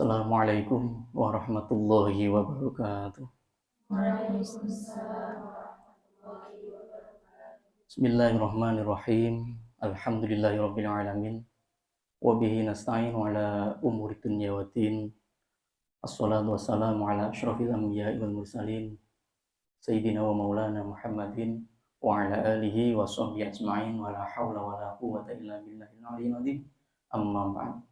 Assalamualaikum warahmatullahi wabarakatuh. Waalaikumsalam. Bismillahirrahmanirrahim. Alhamdulillahirabbil alamin. Wa bihi nasta'inu ala umuri dunya waddin. Assalatu wassalamu ala asyrafil anbiya'i wal mursalin sayyidina wa maulana Muhammadin wa ala alihi wa sahbihi ajma'in wa la haula wa la quwwata illa billahil aliyyil azim. Amma ba'd.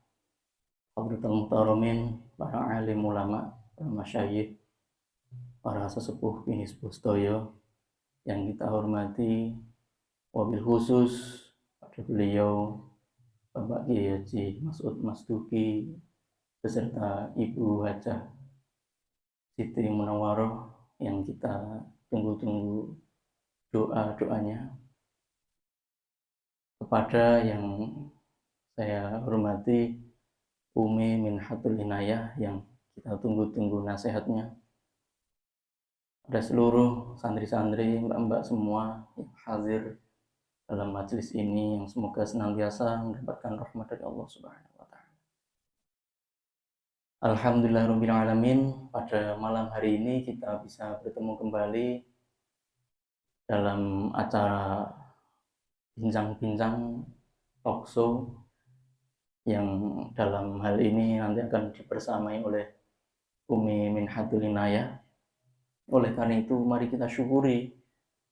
Hadratul muhtaramin, para alim ulama, para masyayikh, para sesepuh bini sepuh sedaya yang kita hormati, wabil khusus pada beliau Bapak Kiai Haji Mas'ud Masduki beserta Ibu Hajah Siti Munawwaroh yang kita tunggu-tunggu doa-doanya, kepada yang saya hormati Umi Minhatul Inayah yang kita tunggu-tunggu nasihatnya, ada seluruh santri-santri, mbak-mbak semua yang hadir dalam majelis ini, yang semoga senantiasa mendapatkan rahmat dari Allah Subhanahu wa taala. Alhamdulillahirabbil alamin, pada malam hari ini kita bisa bertemu kembali dalam acara bincang-bincang talk show yang dalam hal ini nanti akan dibersamai oleh Umi Minhatul Inayah. Oleh karena itu, mari kita syukuri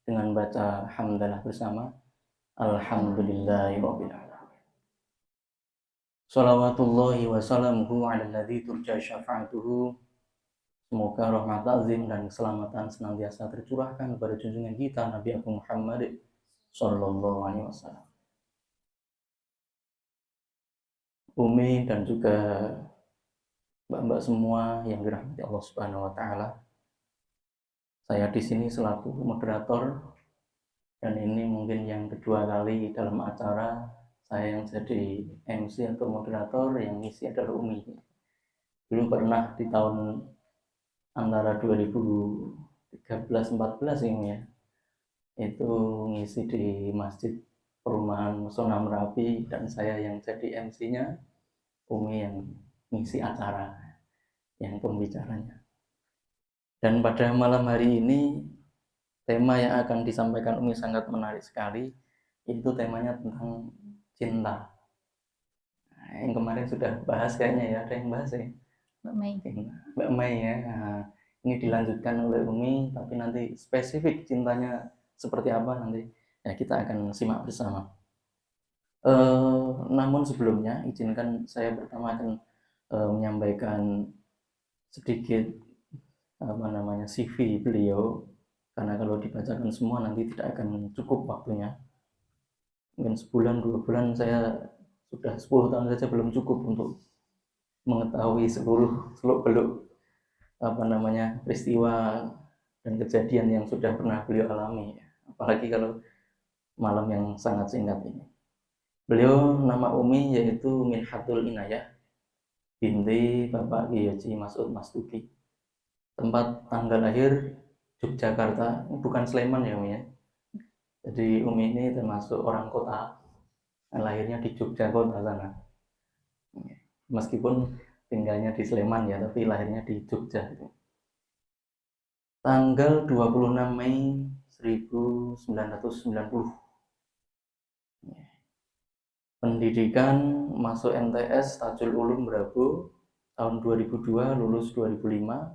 dengan baca hamdalah bersama. Alhamdulillahirabbil alamin. Shalawatullahi wa salamuhu ala alladzi turja syafa'atuhu. Semoga rahmat azim dan keselamatan senantiasa tercurahkan kepada junjungan kita Nabi Agung Muhammad sallallahu alaihi wasallam. Umi dan juga mbak-mbak semua yang dirahmati Allah Subhanahu wa taala. Saya di sini selaku moderator, dan ini mungkin yang kedua kali dalam acara saya yang jadi MC atau moderator, yang ngisi adalah Umi. Dulu pernah di tahun antara 2013-14 ini ya, itu ngisi di Masjid Perumahan Musona Merapi, dan saya yang jadi MC-nya, Umi yang ngisi acara, yang pembicaranya. Dan pada malam hari ini tema yang akan disampaikan Umi sangat menarik sekali, yaitu temanya tentang cinta. Nah, yang kemarin sudah bahas kayaknya ya, ada yang bahas ya? Mbak Mai ya. Nah, ini dilanjutkan oleh Umi, tapi nanti spesifik cintanya seperti apa nanti ya kita akan simak bersama. Namun sebelumnya izinkan saya pertama akan menyampaikan sedikit CV beliau, karena kalau dibacakan semua nanti tidak akan cukup waktunya. Mungkin sebulan 2 bulan saya sudah 10 tahun saja belum cukup untuk mengetahui seluruh seluk-beluk peristiwa dan kejadian yang sudah pernah beliau alami, apalagi kalau malam yang sangat singkat ini. Beliau nama Umi yaitu Minhatul Inayah binti Bapak Kiai Haji Mas'ud Masduki. Tempat tanggal lahir Yogyakarta, bukan Sleman ya Umi ya. Jadi Umi ini termasuk orang kota, lahirnya di Yogyakarta sana. Meskipun tinggalnya di Sleman ya, tapi lahirnya di Jogja. Tanggal 26 Mei 1990. Pendidikan masuk MTS Tajul Ulum Brabu tahun 2002, lulus 2005.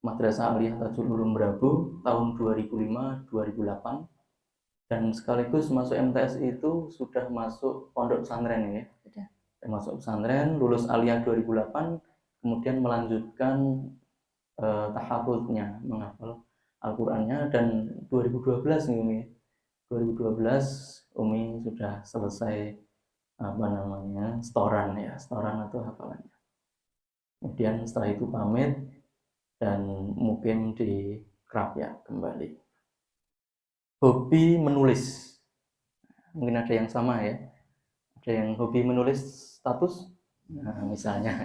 Madrasah Aliyah Tajul Ulum Brabu tahun 2005-2008. Dan sekaligus masuk MTS itu sudah masuk pondok pesantren ya. Sudah masuk pesantren, lulus Aliyah 2008, kemudian melanjutkan tahafudnya, menghafal Al-Qur'annya, dan 2012 nih Umi. 2012 Umi sudah selesai setoran atau hafalannya. Kemudian setelah itu pamit dan mungkin di kerap ya kembali. Hobi menulis, mungkin ada yang sama ya, ada yang hobi menulis status, nah misalnya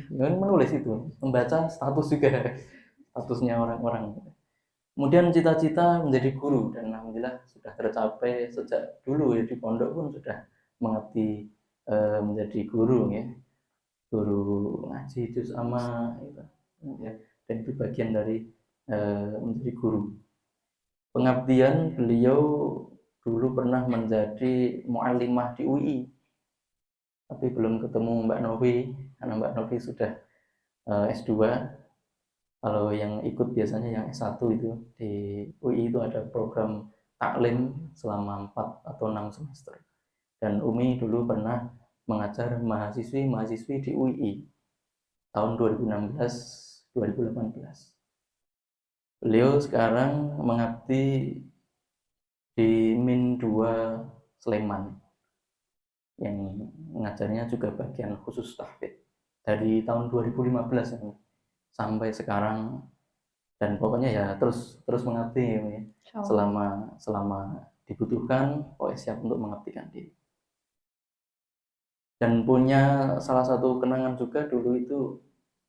menulis itu, membaca status juga, statusnya orang-orang. Kemudian cita-cita menjadi guru, dan alhamdulillah sudah tercapai sejak dulu ya, di pondok pun sudah mengerti menjadi guru ya. guru ngaji juz amma itu, ya. Dan itu bagian dari menjadi guru. Pengabdian beliau dulu pernah menjadi muallimah di UI, tapi belum ketemu Mbak Novi karena Mbak Novi sudah S2. Kalau yang ikut biasanya yang S1 itu di UI itu ada program taklim selama 4 atau 6 semester. Dan Umi dulu pernah mengajar mahasiswi-mahasiswi di UI tahun 2016-2018. Beliau sekarang mengabdi di Min 2 Sleman, yang mengajarnya juga bagian khusus tahfidz dari tahun 2015 sampai sekarang, dan pokoknya ya terus mengabdi ya, selama dibutuhkan, pokoknya siap untuk mengabdikan diri. Dan punya salah satu kenangan juga, dulu itu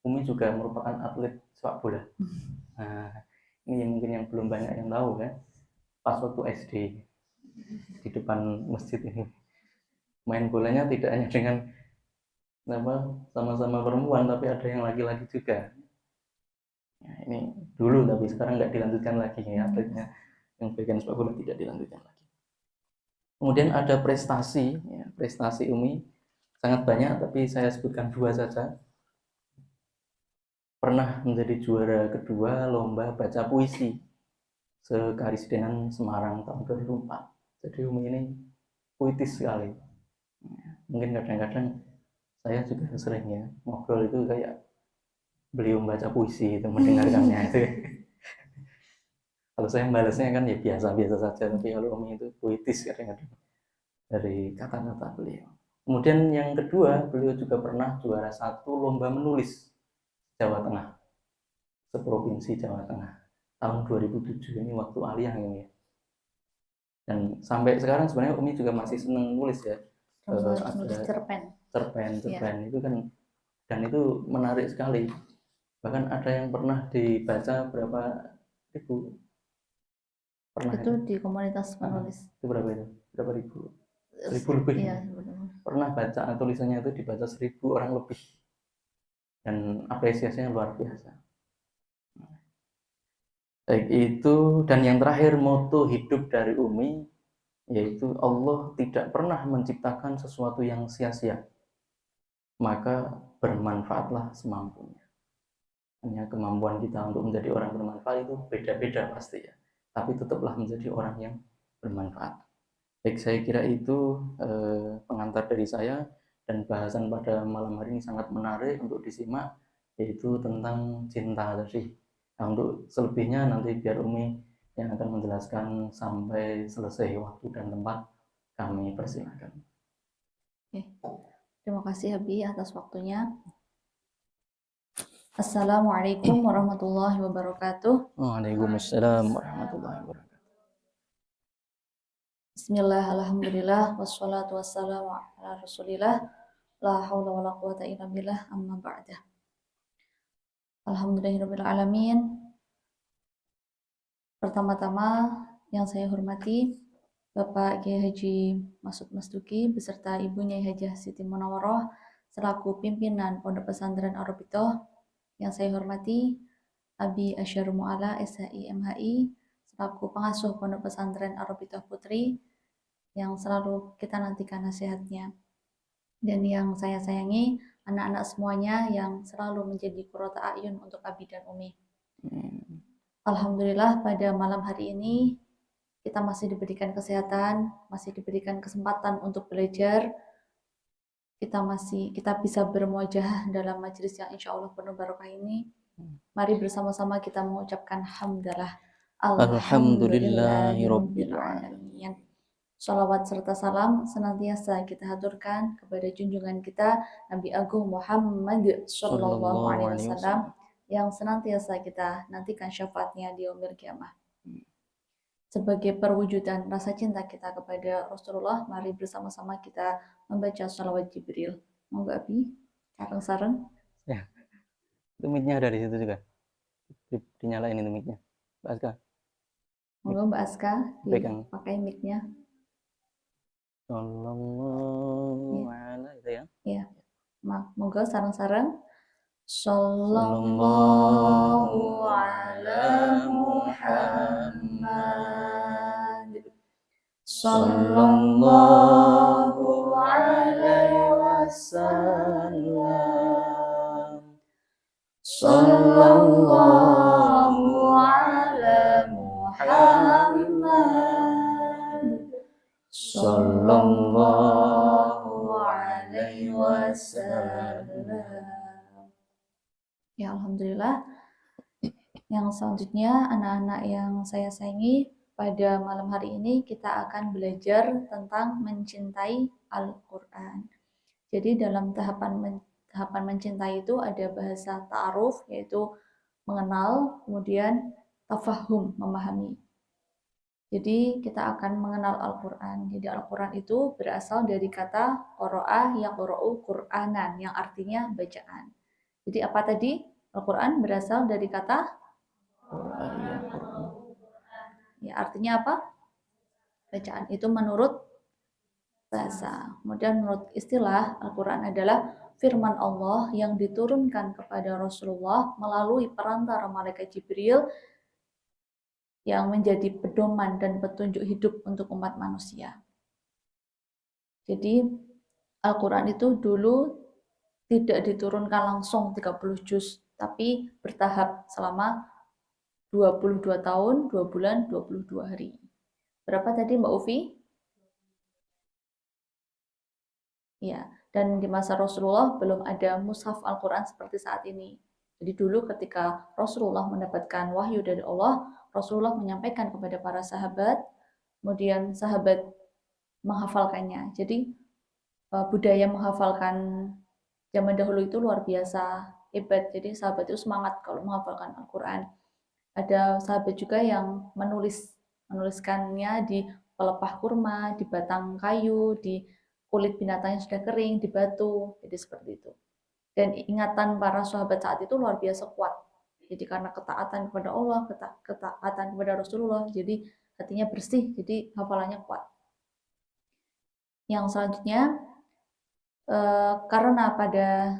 Umi juga merupakan atlet sepak bola. Nah, ini mungkin yang belum banyak yang tahu kan, pas waktu SD di depan masjid ini main bolanya tidak hanya dengan sama-sama perempuan, tapi ada yang laki-laki juga. Nah, ini dulu, tapi sekarang nggak dilanjutkan lagi ya, atletnya yang bagian sepak bola tidak dilanjutkan lagi. Kemudian ada prestasi, ya, prestasi Umi sangat banyak, tapi saya sebutkan 2 saja. Pernah menjadi juara kedua lomba baca puisi se-Karisidenan Semarang tahun 2004. Jadi Umi ini puitis sekali. Mungkin kadang-kadang saya juga sering ya ngobrol itu kayak beliau membaca puisi itu, mendengarkannya itu. Kalau saya membalasnya kan ya biasa-biasa saja, tapi kalau Umi itu puitis kadang-kadang dari kata-kata beliau. Kemudian yang kedua, beliau juga pernah juara 1 lomba menulis Jawa Tengah, seprovinsi Jawa Tengah tahun 2007, ini waktu aliyah ini. Dan sampai sekarang sebenarnya Umi juga masih senang nulis ya. Nulis cerpen itu kan, dan itu menarik sekali. Bahkan ada yang pernah dibaca berapa ribu. Pernah itu di komunitas penulis. Itu berapa itu? Berapa ribu? 1000 lebih. Iya, pernah baca tulisannya itu dibaca 1000 orang lebih, dan apresiasinya luar biasa. Baik itu, dan yang terakhir moto hidup dari Umi, yaitu Allah tidak pernah menciptakan sesuatu yang sia-sia, maka bermanfaatlah semampunya. Hanya kemampuan kita untuk menjadi orang bermanfaat itu beda-beda pasti ya, tapi tetaplah menjadi orang yang bermanfaat. Baik, saya kira itu pengantar dari saya, dan bahasan pada malam hari ini sangat menarik untuk disimak, yaitu tentang cinta tadi. Nah, untuk selebihnya nanti biar Umi yang akan menjelaskan sampai selesai waktu dan tempat, kami persilakan. Oke. Terima kasih Abi atas waktunya. Assalamualaikum warahmatullahi wabarakatuh. Waalaikumsalam warahmatullahi wabarakatuh. Bismillah, alhamdulillah, wassalatu wassalamu ala rasulillah, la hawla wa la quwata illa billah, amma ba'dah. Alhamdulillahirabbil alamin. Pertama-tama yang saya hormati Bapak Kiai Haji Masud Masduki beserta Ibunya Hajah Siti Munawwaroh selaku pimpinan Pondok Pesantren Ar-Rabithah. Yang saya hormati Abi Asyar Mu'ala SHI MHI selaku pengasuh Pondok Pesantren Ar-Rabithah Putri yang selalu kita nantikan nasihatnya. Dan yang saya sayangi anak-anak semuanya yang selalu menjadi qurrata a'yun untuk Abi dan Umi. Alhamdulillah pada malam hari ini kita masih diberikan kesehatan, masih diberikan kesempatan untuk belajar. Kita bisa bermuajah dalam majelis yang insya Allah penuh barokah ini. Mari bersama-sama kita mengucapkan hamdalah. Alhamdulillahirabbil alamin. Salawat serta salam senantiasa kita haturkan kepada junjungan kita Nabi Agung Muhammad Sallallahu Alaihi Wasallam yang senantiasa kita nantikan syafaatnya di yaumil kiamah. Sebagai perwujudan rasa cinta kita kepada Rasulullah, mari bersama-sama kita membaca salawat Jibril. Monggo Abi, sareng-sareng. Ya, itu mic-nya ada di situ juga. Dinyalain itu mic-nya, Mbak Aska. Monggo Mbak Aska dipakai mic-nya. Sallallahu alaihi itu ya. Iya. Monggo sareng-sareng. Sallallahu ala Muhammad. Sallallahu alaihi wasallam. Sallallahu ala Muhammad. Sallallahu alaihi wasallam. Ya, alhamdulillah. Yang selanjutnya, anak-anak yang saya sayangi, pada malam hari ini kita akan belajar tentang mencintai Al-Quran. Jadi dalam tahapan mencintai itu ada bahasa ta'aruf, yaitu mengenal, kemudian tafahum, memahami. Jadi kita akan mengenal Al-Quran. Jadi Al-Quran itu berasal dari kata qoro'ah yaqro'u Qur'anan, yang artinya bacaan. Jadi apa tadi? Al-Quran berasal dari kata ya, artinya apa? Bacaan. Itu menurut bahasa. Kemudian menurut istilah, Al-Quran adalah firman Allah yang diturunkan kepada Rasulullah melalui perantara malaikat Jibril yang menjadi pedoman dan petunjuk hidup untuk umat manusia. Jadi Al-Quran itu dulu tidak diturunkan langsung 30 juz, tapi bertahap selama 22 tahun, 2 bulan, 22 hari. Berapa tadi Mbak Ufi? Ya, dan di masa Rasulullah belum ada mushaf Al-Quran seperti saat ini. Jadi dulu ketika Rasulullah mendapatkan wahyu dari Allah, Rasulullah menyampaikan kepada para sahabat, kemudian sahabat menghafalkannya. Jadi budaya menghafalkan zaman dahulu itu luar biasa hebat. Jadi sahabat itu semangat kalau menghafalkan Al-Quran. Ada sahabat juga yang menuliskannya di pelepah kurma, di batang kayu, di kulit binatang yang sudah kering, di batu. Jadi seperti itu. Dan ingatan para sahabat saat itu luar biasa kuat. Jadi karena ketaatan kepada Allah, ketaatan kepada Rasulullah, jadi hatinya bersih, jadi hafalannya kuat. Yang selanjutnya, karena pada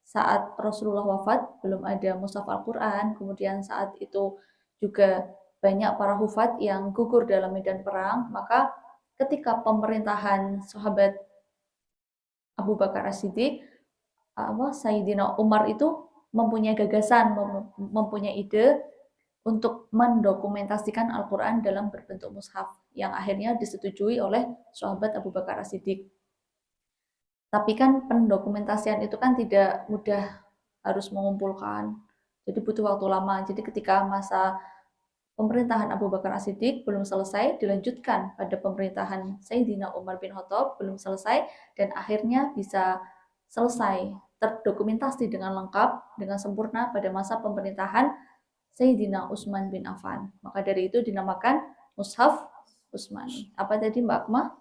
saat Rasulullah wafat belum ada mushaf Al-Quran, kemudian saat itu juga banyak para hufat yang gugur dalam medan perang, maka ketika pemerintahan sahabat Abu Bakar As-Siddiq, Sayyidina Umar itu mempunyai gagasan, mempunyai ide untuk mendokumentasikan Al-Quran dalam berbentuk mushaf yang akhirnya disetujui oleh sahabat Abu Bakar As-Siddiq. Tapi kan pendokumentasian itu kan tidak mudah, harus mengumpulkan. Jadi butuh waktu lama. Jadi ketika masa pemerintahan Abu Bakar As-Siddiq belum selesai, dilanjutkan pada pemerintahan Sayyidina Umar bin Khattab belum selesai, dan akhirnya bisa selesai, terdokumentasi dengan lengkap, dengan sempurna pada masa pemerintahan Sayyidina Utsman bin Affan. Maka dari itu dinamakan Mushaf Utsmani. Apa tadi Mbak Akma?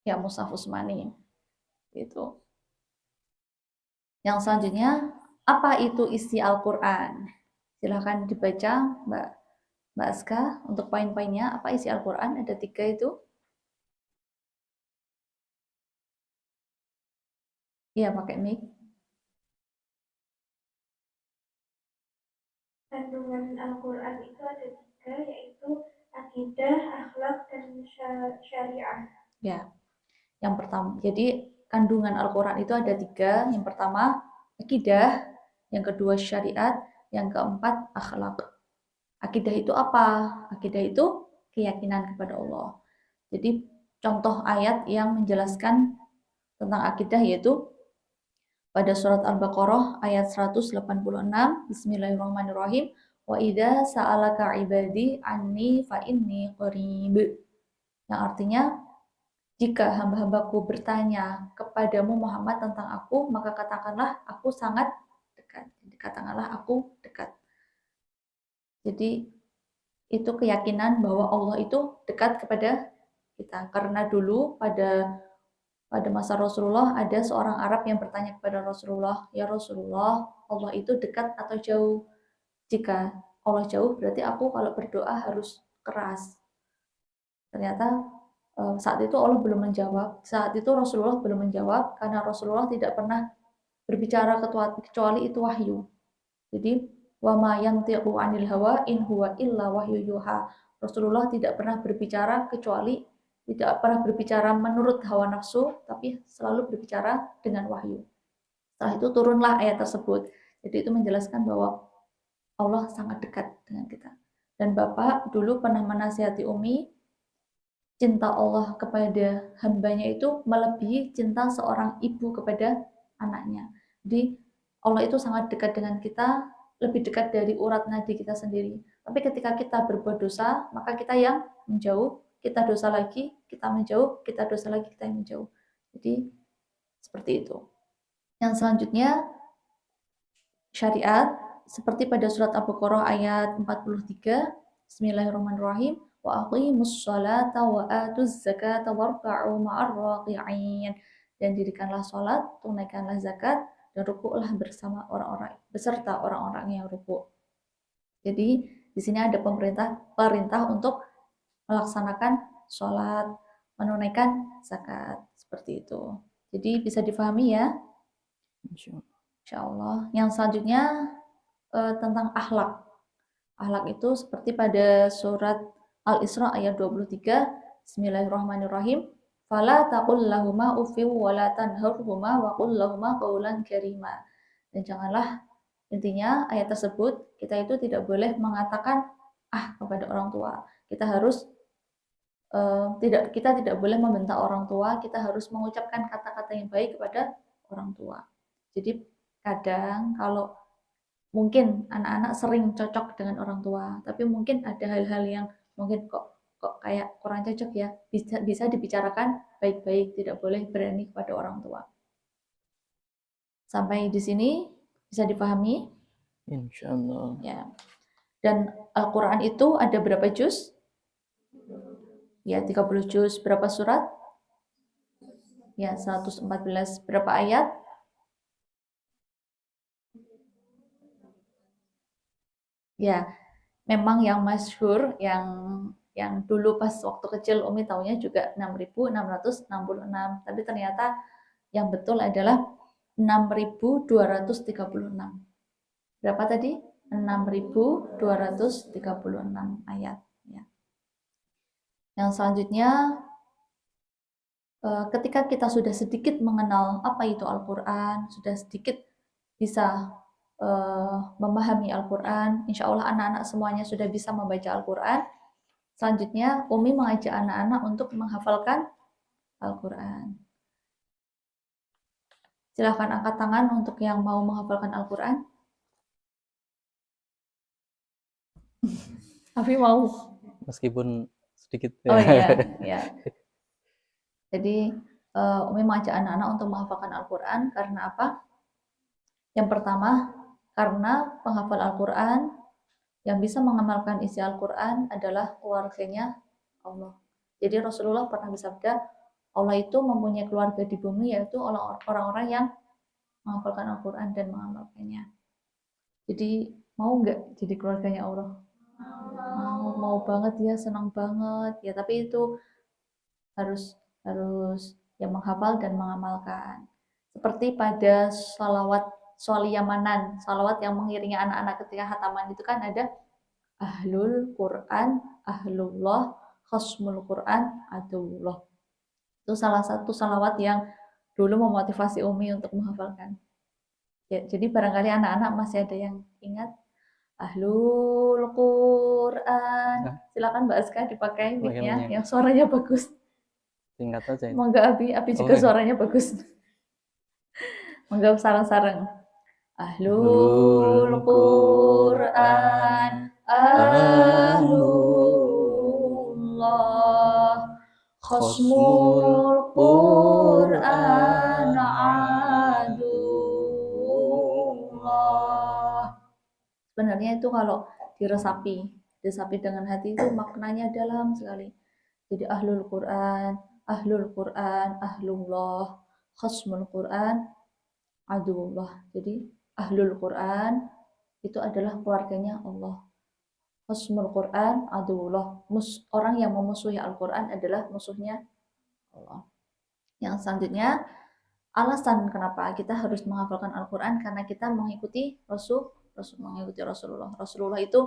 Ya, Mushaf Utsmani. Itu. Yang selanjutnya, apa itu isi Al-Quran? Silahkan dibaca Mbak Aska untuk poin-poinnya. Apa isi Al-Quran? Ada 3 itu. Iya, pakai mic. Kandungan Al-Quran itu ada 3, yaitu akidah, akhlak, dan syariah. Ya, yang pertama. Jadi kandungan Al-Quran itu ada 3. Yang pertama akidah, yang kedua syariat, yang keempat akhlak. Akidah itu apa? Akidah itu keyakinan kepada Allah. Jadi contoh ayat yang menjelaskan tentang akidah yaitu pada surat Al-Baqarah ayat 186, Bismillahirrahmanirrahim, wa idza sa'alaka ibadi anni fa inni qarib. Yang artinya, jika hamba-hambaku bertanya kepadamu Muhammad tentang aku, maka katakanlah aku sangat dekat. Jadi katakanlah aku dekat. Jadi itu keyakinan bahwa Allah itu dekat kepada kita. Karena dulu pada masa Rasulullah ada seorang Arab yang bertanya kepada Rasulullah, "Ya Rasulullah, Allah itu dekat atau jauh? Jika Allah jauh, berarti aku kalau berdoa harus keras." Ternyata saat itu Allah belum menjawab, saat itu Rasulullah belum menjawab karena Rasulullah tidak pernah berbicara kecuali itu wahyu. Jadi wa ma yantiqu 'anil hawa in huwa illa wahyu yuha. Rasulullah tidak pernah berbicara kecuali tidak pernah berbicara menurut hawa nafsu, tapi selalu berbicara dengan wahyu. Setelah itu turunlah ayat tersebut. Jadi itu menjelaskan bahwa Allah sangat dekat dengan kita. Dan Bapak dulu pernah menasihati Umi, cinta Allah kepada hambanya itu melebihi cinta seorang ibu kepada anaknya. Jadi Allah itu sangat dekat dengan kita, lebih dekat dari urat nadi kita sendiri. Tapi ketika kita berbuat dosa, maka kita yang menjauh, kita dosa lagi, kita menjauh, kita dosa lagi, kita yang menjauh. Jadi seperti itu. Yang selanjutnya syariat seperti pada surat Al-Baqarah ayat 43, Bismillahirrahmanirrahim, wa aqimus sholata wa atuz zakata warka'u ma'ar raqi'in. Dan dirikanlah sholat, tunaikanlah zakat, dan rukuklah bersama orang-orang beserta orang-orang yang rukuk. Jadi di sini ada perintah untuk melaksanakan sholat, menunaikan zakat, seperti itu. Jadi bisa difahami ya, insya Allah. Yang selanjutnya tentang akhlak. Akhlak itu seperti pada surat Al-Isra ayat 23, Bismillahirrahmanirrahim. Fala taqul lahuma uffin wa la tanharhuma wa qul lahuma qawlan karima. Dan janganlah, intinya ayat tersebut kita itu tidak boleh mengatakan kepada orang tua. Kita tidak boleh membentak orang tua, kita harus mengucapkan kata-kata yang baik kepada orang tua. Jadi kadang kalau mungkin anak-anak sering cocok dengan orang tua, tapi mungkin ada hal-hal yang mungkin kok kayak kurang cocok ya, bisa dibicarakan baik-baik, tidak boleh berani kepada orang tua. Sampai di sini bisa dipahami? Insyaallah. Ya. Dan Al-Quran itu ada berapa juz? Ya, 30 juz. Berapa surat? Ya, 114. Berapa ayat? Ya, memang yang masyhur, yang dulu pas waktu kecil Umi taunya juga 6.666, tapi ternyata yang betul adalah 6.236. Berapa tadi? 6.236 ayat. Ya. Yang selanjutnya, ketika kita sudah sedikit mengenal apa itu Al-Quran, sudah sedikit bisa memahami Al-Quran, insya Allah anak-anak semuanya sudah bisa membaca Al-Quran. Selanjutnya, Umi mengajak anak-anak untuk menghafalkan Al-Quran. Silahkan angkat tangan untuk yang mau menghafalkan Al-Quran. Tapi mau? Meskipun sedikit. Oh iya, ya. Jadi Umi mengajak anak-anak untuk menghafalkan Al-Quran karena apa? Yang pertama, karena penghafal Al-Quran yang bisa mengamalkan isi Al-Quran adalah keluarganya Allah. Jadi Rasulullah pernah bersabda, Allah itu mempunyai keluarga di bumi, yaitu orang-orang yang menghafalkan Al-Quran dan mengamalkannya. Jadi mau nggak jadi keluarganya Allah? Mau banget ya, senang banget ya. Tapi itu harus yang menghafal dan mengamalkan. Seperti pada salawat Yamanan, salawat yang mengiringi anak-anak ketika khataman itu kan ada Ahlul Quran, Ahlullah, Khosmul Quran, Adullah. Itu salah satu salawat yang dulu memotivasi Umi untuk menghafalkan. Ya, jadi barangkali anak-anak masih ada yang ingat Ahlul Quran. Silakan Mbak Aska dipakai mic-nya yang suaranya bagus. Singkat saja. Mangga Abi juga suaranya bagus. Mangga sarang-sarang. Ahlul Quran, Ahlullah, Khosmul Quran, Adullah. Sebenarnya itu kalau diresapi dengan hati itu maknanya dalam sekali. Jadi Ahlul Quran, Ahlullah, Khosmul Quran, Adullah. Jadi Ahlul Quran itu adalah keluarganya Allah. Khasmul Quran aduullah. Orang yang memusuhi Al-Quran adalah musuhnya Allah. Yang selanjutnya, alasan kenapa kita harus menghafalkan Al-Quran karena kita mengikuti mengikuti Rasulullah. Rasulullah itu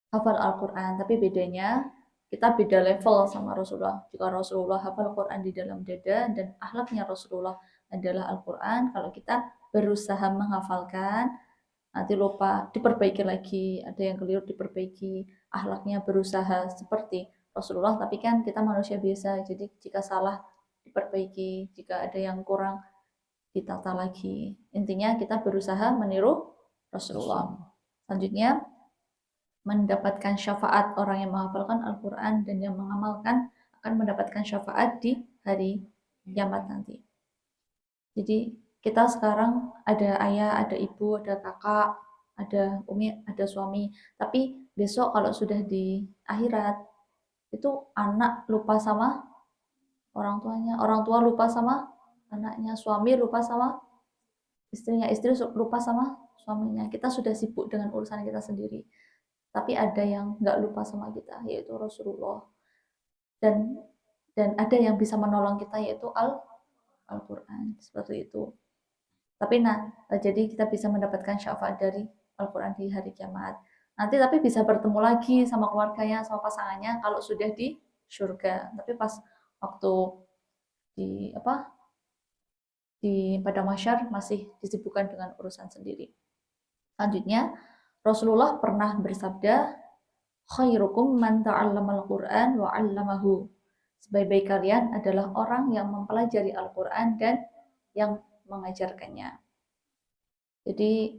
hafal Al-Quran, tapi bedanya kita beda level sama Rasulullah. Jika Rasulullah hafal Al-Quran di dalam dada dan akhlaknya Rasulullah adalah Al-Quran, kalau kita berusaha menghafalkan, nanti lupa, diperbaiki lagi, ada yang keliru diperbaiki, akhlaknya berusaha seperti Rasulullah, tapi kan kita manusia biasa, jadi jika salah diperbaiki, jika ada yang kurang ditata lagi. Intinya kita berusaha meniru Rasulullah. Selanjutnya, mendapatkan syafaat orang yang menghafalkan Al-Quran dan yang mengamalkan akan mendapatkan syafaat di hari kiamat nanti. Jadi kita sekarang ada ayah, ada ibu, ada kakak, ada umi, ada suami. Tapi besok kalau sudah di akhirat, itu anak lupa sama orang tuanya, orang tua lupa sama anaknya, suami lupa sama istrinya, istri lupa sama suaminya. Kita sudah sibuk dengan urusan kita sendiri. Tapi ada yang nggak lupa sama kita, yaitu Rasulullah. Dan ada yang bisa menolong kita, yaitu Al-Quran. Seperti itu. Tapi jadi kita bisa mendapatkan syafaat dari Al-Quran di hari kiamat. Nanti tapi bisa bertemu lagi sama keluarganya, sama pasangannya kalau sudah di surga. Tapi pas waktu di padang mahsyar masih disibukkan dengan urusan sendiri. Selanjutnya, Rasulullah pernah bersabda, khairukum man ta'allamal Qur'an wa 'allamahu. Sebaik-baik kalian adalah orang yang mempelajari Al-Qur'an dan yang mengajarkannya. Jadi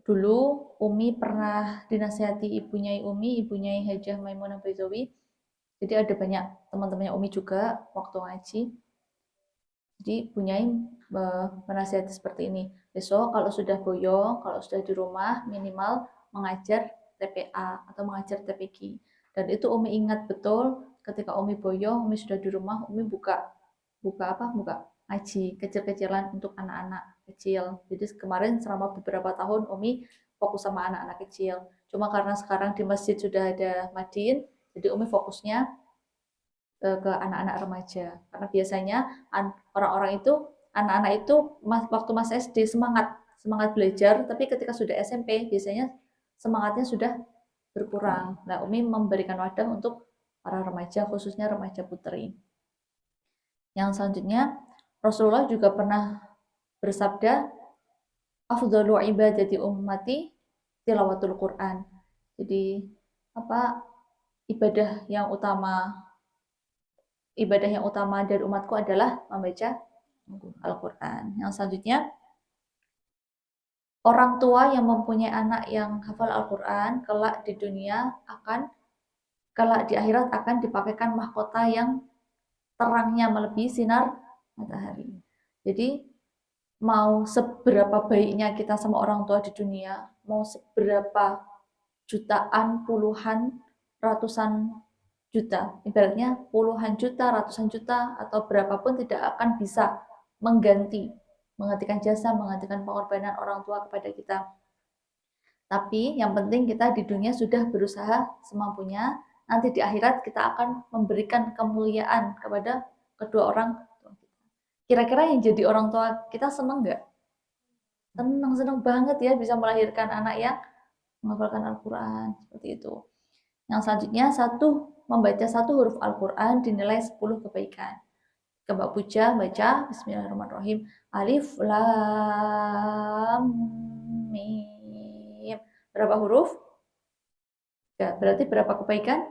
dulu Umi pernah dinasihati ibunya Hajah Maimunah Baizawi. Jadi ada banyak teman-temannya Umi juga waktu ngaji. Jadi Bunyai menasihati seperti ini. Besok kalau sudah boyong, kalau sudah di rumah minimal mengajar TPA atau mengajar TPQ. Dan itu Umi ingat betul ketika Umi boyong, Umi sudah di rumah, Umi buka ngaji kecil-kecilan untuk anak-anak kecil. Jadi kemarin selama beberapa tahun Umi fokus sama anak-anak kecil. Cuma karena sekarang di masjid sudah ada Madin, jadi Umi fokusnya ke anak-anak remaja. Karena biasanya orang-orang itu, anak-anak itu waktu masa SD semangat belajar, tapi ketika sudah SMP biasanya semangatnya sudah berkurang. Nah, Umi memberikan wadah untuk para remaja, khususnya remaja putri. Yang selanjutnya, Rasulullah juga pernah bersabda, afdhalu ibadati ummati tilawatul Quran. Jadi ibadah yang utama dari umatku adalah membaca Al-Quran. Yang selanjutnya, orang tua yang mempunyai anak yang hafal Al-Quran kelak di akhirat akan dipakaikan mahkota yang terangnya melebihi sinar matahari. Jadi mau seberapa baiknya kita sama orang tua di dunia, mau seberapa jutaan, puluhan, ratusan juta, ibaratnya puluhan juta, ratusan juta, atau berapapun tidak akan bisa menggantikan jasa, menggantikan pengorbanan orang tua kepada kita. Tapi yang penting kita di dunia sudah berusaha semampunya, nanti di akhirat kita akan memberikan kemuliaan kepada kedua orang tua kita. Kira-kira yang jadi orang tua kita senang nggak? Senang banget ya bisa melahirkan anak yang menghafalkan Al-Quran, seperti itu. Yang selanjutnya, membaca satu huruf Al-Quran dinilai 10 kebaikan. Mbak Puja baca Bismillahirrahmanirrahim. Alif Lam Mim. Berapa huruf? Ya, berarti berapa kebaikan?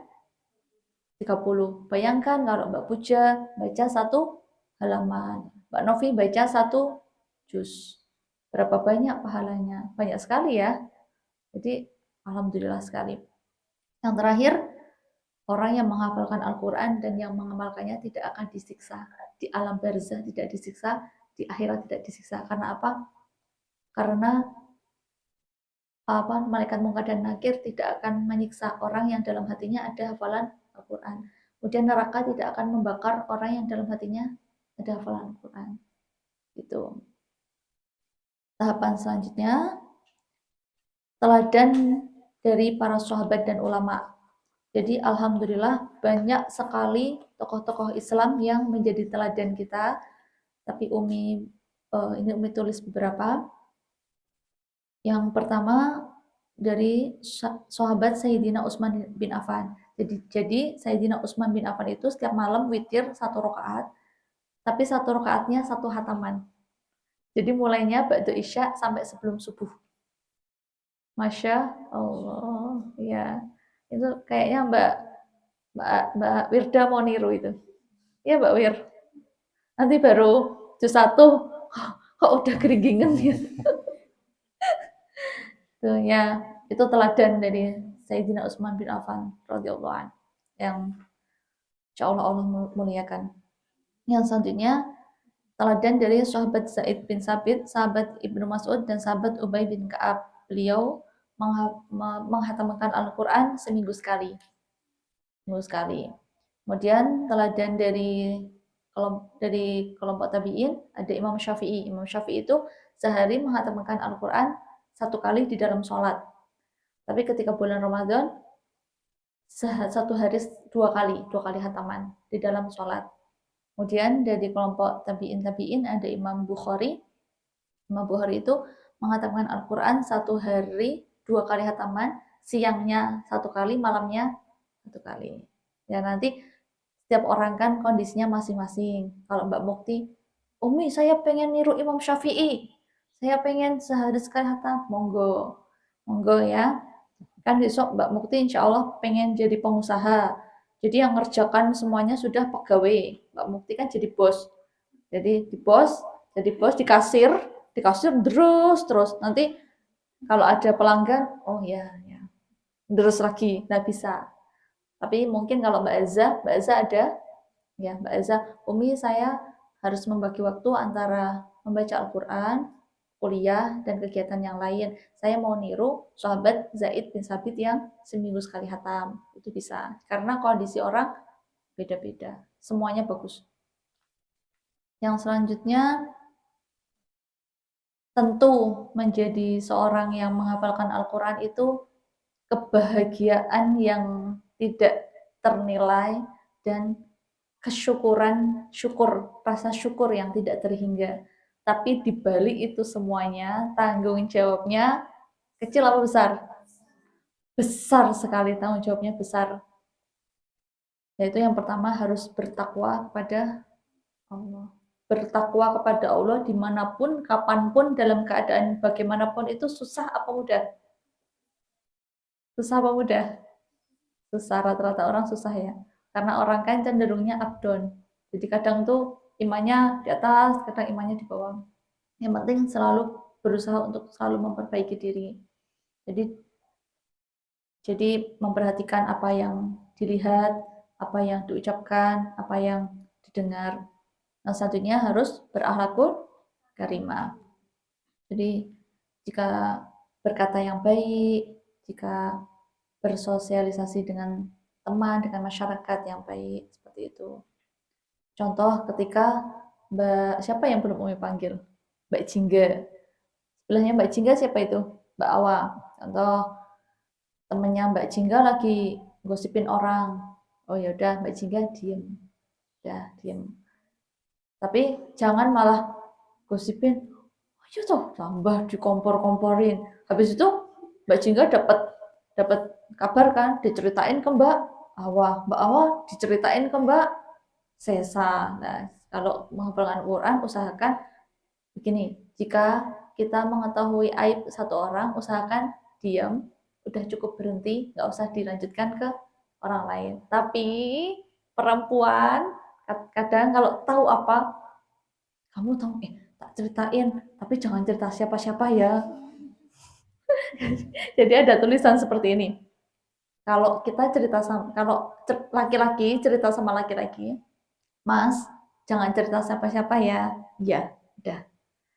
30. Bayangkan kalau Mbak Puja baca satu halaman, Mbak Novi baca satu juz. Berapa banyak pahalanya? Banyak sekali ya. Jadi alhamdulillah sekali. Yang terakhir, orang yang menghafalkan Al-Quran dan yang mengamalkannya tidak akan disiksa. Di alam barzah tidak disiksa, di akhirat tidak disiksa. Karena apa? Karena malaikat Munkar dan Nakir tidak akan menyiksa orang yang dalam hatinya ada hafalan Al-Quran. Kemudian neraka tidak akan membakar orang yang dalam hatinya ada hafalan Al-Quran. Itu. Tahapan selanjutnya, teladan dari para sahabat dan ulama. Jadi alhamdulillah banyak sekali tokoh-tokoh Islam yang menjadi teladan kita. Tapi ini Umi tulis beberapa. Yang pertama dari sahabat Sayyidina Utsman bin Affan. Jadi Sayyidina Utsman bin Affan itu setiap malam witir 1 rakaat, tapi 1 rakaatnya 1 hataman. Jadi mulainya ba'da isya sampai sebelum subuh. Masya Allah, ya. Itu kayaknya Mbak Wirda mau niru itu. Iya Mbak Wir. Nanti baru juz 1, kok udah keringgingan ya. Tuh ya, itu teladan dari Sayyidina Utsman bin Affan radhiyallahu an yang insyaallah Allah muliakan. Yang selanjutnya teladan dari sahabat Zaid bin Sabit, sahabat Ibnu Mas'ud dan sahabat Ubay bin Ka'ab. Beliau menghatamkan Al-Qur'an seminggu sekali. Kemudian teladan dari kelompok tabi'in ada Imam Syafi'i. Imam Syafi'i itu sehari menghatamkan Al-Qur'an 1 kali di dalam sholat. Tapi ketika bulan Ramadan 1 hari 2 kali hataman di dalam sholat. Kemudian dari kelompok tabi'in ada Imam Bukhari. Imam Bukhari itu menghatamkan Al-Qur'an 1 hari 2 kali hataman, siangnya 1 kali, malamnya 1 kali. Ya nanti setiap orang kan kondisinya masing-masing. Kalau Mbak Mukti, Umi saya pengen niru Imam Syafi'i. Saya pengen sehari sekali hatam, monggo ya. Kan besok Mbak Mukti insya Allah pengen jadi pengusaha. Jadi yang ngerjakan semuanya sudah pegawai. Mbak Mukti kan jadi bos. Jadi di kasir terus. Nanti kalau ada pelanggan, oh ya, terus lagi, nggak bisa. Tapi mungkin kalau Mbak Eza ada, ya Mbak Eza, Umi saya harus membagi waktu antara membaca Al-Quran, kuliah, dan kegiatan yang lain. Saya mau niru sahabat Zaid bin Sabit yang seminggu sekali hatam. Itu bisa. Karena kondisi orang beda-beda. Semuanya bagus. Yang selanjutnya, tentu menjadi seorang yang menghafalkan Al-Quran itu kebahagiaan yang tidak ternilai dan rasa syukur yang tidak terhingga. Tapi di balik itu semuanya, tanggung jawabnya kecil apa besar? Besar sekali, tanggung jawabnya besar. Yaitu yang pertama harus bertakwa kepada Allah. Bertakwa kepada Allah dimanapun, kapanpun, dalam keadaan bagaimanapun itu susah apa mudah? Susah apa mudah? Susah, rata-rata orang susah ya. Karena orang kan cenderungnya up down. Jadi kadang tuh imannya di atas, kadang imannya di bawah. Yang penting selalu berusaha untuk selalu memperbaiki diri. Jadi memperhatikan apa yang dilihat, apa yang diucapkan, apa yang didengar. Yang selanjutnya harus berakhlakul karimah. Jadi jika berkata yang baik, jika bersosialisasi dengan teman, dengan masyarakat yang baik, seperti itu. Contoh ketika siapa yang belum Umi panggil? Mbak Jingga. Sebelahnya Mbak Jingga siapa itu? Mbak Awa. Contoh temennya Mbak Jingga lagi gosipin orang. Oh ya udah Mbak Jingga diem. Udah diem. Tapi jangan malah gosipin. Ayo tuh tambah dikompor-komporin. Habis itu Mbak Jingga dapat kabar kan, diceritain ke Mbak Awa. Mbak Awa diceritain ke Mbak Sesa. Nah, kalau menghafalkan Quran usahakan begini, jika kita mengetahui aib satu orang, usahakan diam, udah cukup berhenti, nggak usah dilanjutkan ke orang lain. Tapi perempuan kadang kalau tahu apa, kamu tahu, tak ceritain, tapi jangan cerita siapa-siapa ya. Jadi ada tulisan seperti ini. Kalau laki-laki cerita sama laki-laki, Mas, jangan cerita siapa-siapa ya. Ya, udah.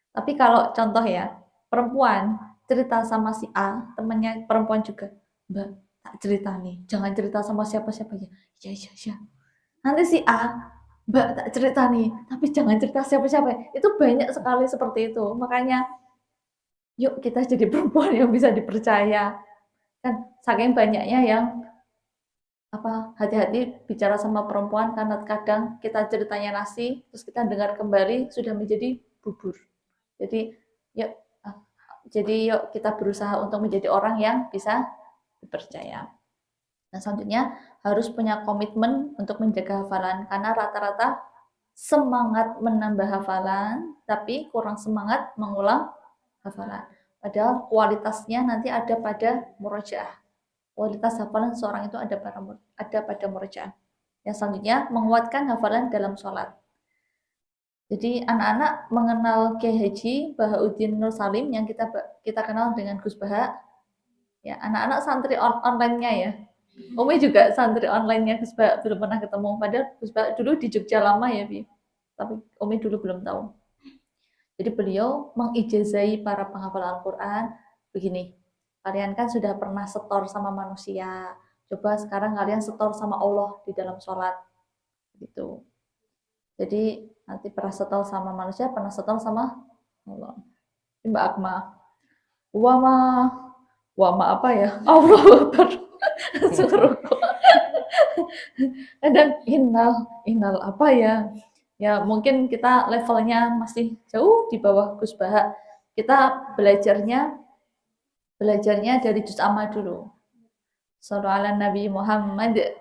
Tapi kalau contoh ya, perempuan cerita sama si A, temannya perempuan juga, Mbak, tak cerita nih, jangan cerita sama siapa-siapa ya. Ya. Nanti si A, Mbak, tak cerita nih, tapi jangan cerita siapa-siapa. Itu banyak sekali seperti itu. Makanya, yuk kita jadi perempuan yang bisa dipercaya. Kan saking banyaknya yang hati-hati bicara sama perempuan karena kadang kita ceritanya nasi terus kita dengar kembali sudah menjadi bubur. Jadi yuk yuk kita berusaha untuk menjadi orang yang bisa dipercaya. Nah, selanjutnya harus punya komitmen untuk menjaga hafalan karena rata-rata semangat menambah hafalan tapi kurang semangat mengulang hafalan. Padahal kualitasnya nanti ada pada murojaah. Kualitas hafalan seseorang itu ada pada murojaah. Yang selanjutnya menguatkan hafalan dalam sholat. Jadi anak-anak mengenal Kiai Haji Bahauddin Nur Salim yang kita kenal dengan Gus Baha. Ya, anak-anak santri online-nya ya. Umi juga santri online-nya Gus Baha, belum pernah ketemu. Padahal Gus Baha dulu di Jogja lama ya, Bi. Tapi Umi dulu belum tahu. Jadi beliau mengijazai para penghafal Al-Quran begini. Kalian kan sudah pernah setor sama manusia. Coba sekarang kalian setor sama Allah di dalam sholat. Gitu. Jadi nanti pernah setor sama manusia, pernah setor sama Allah. Mbak Akma. Wama apa ya? Allah Akbar. Suruh. Dan innal apa ya? Ya mungkin kita levelnya masih jauh di bawah Gus Baha. Kita belajarnya dari juz amma dulu. Shallallahu ala Nabi Muhammad. Ya.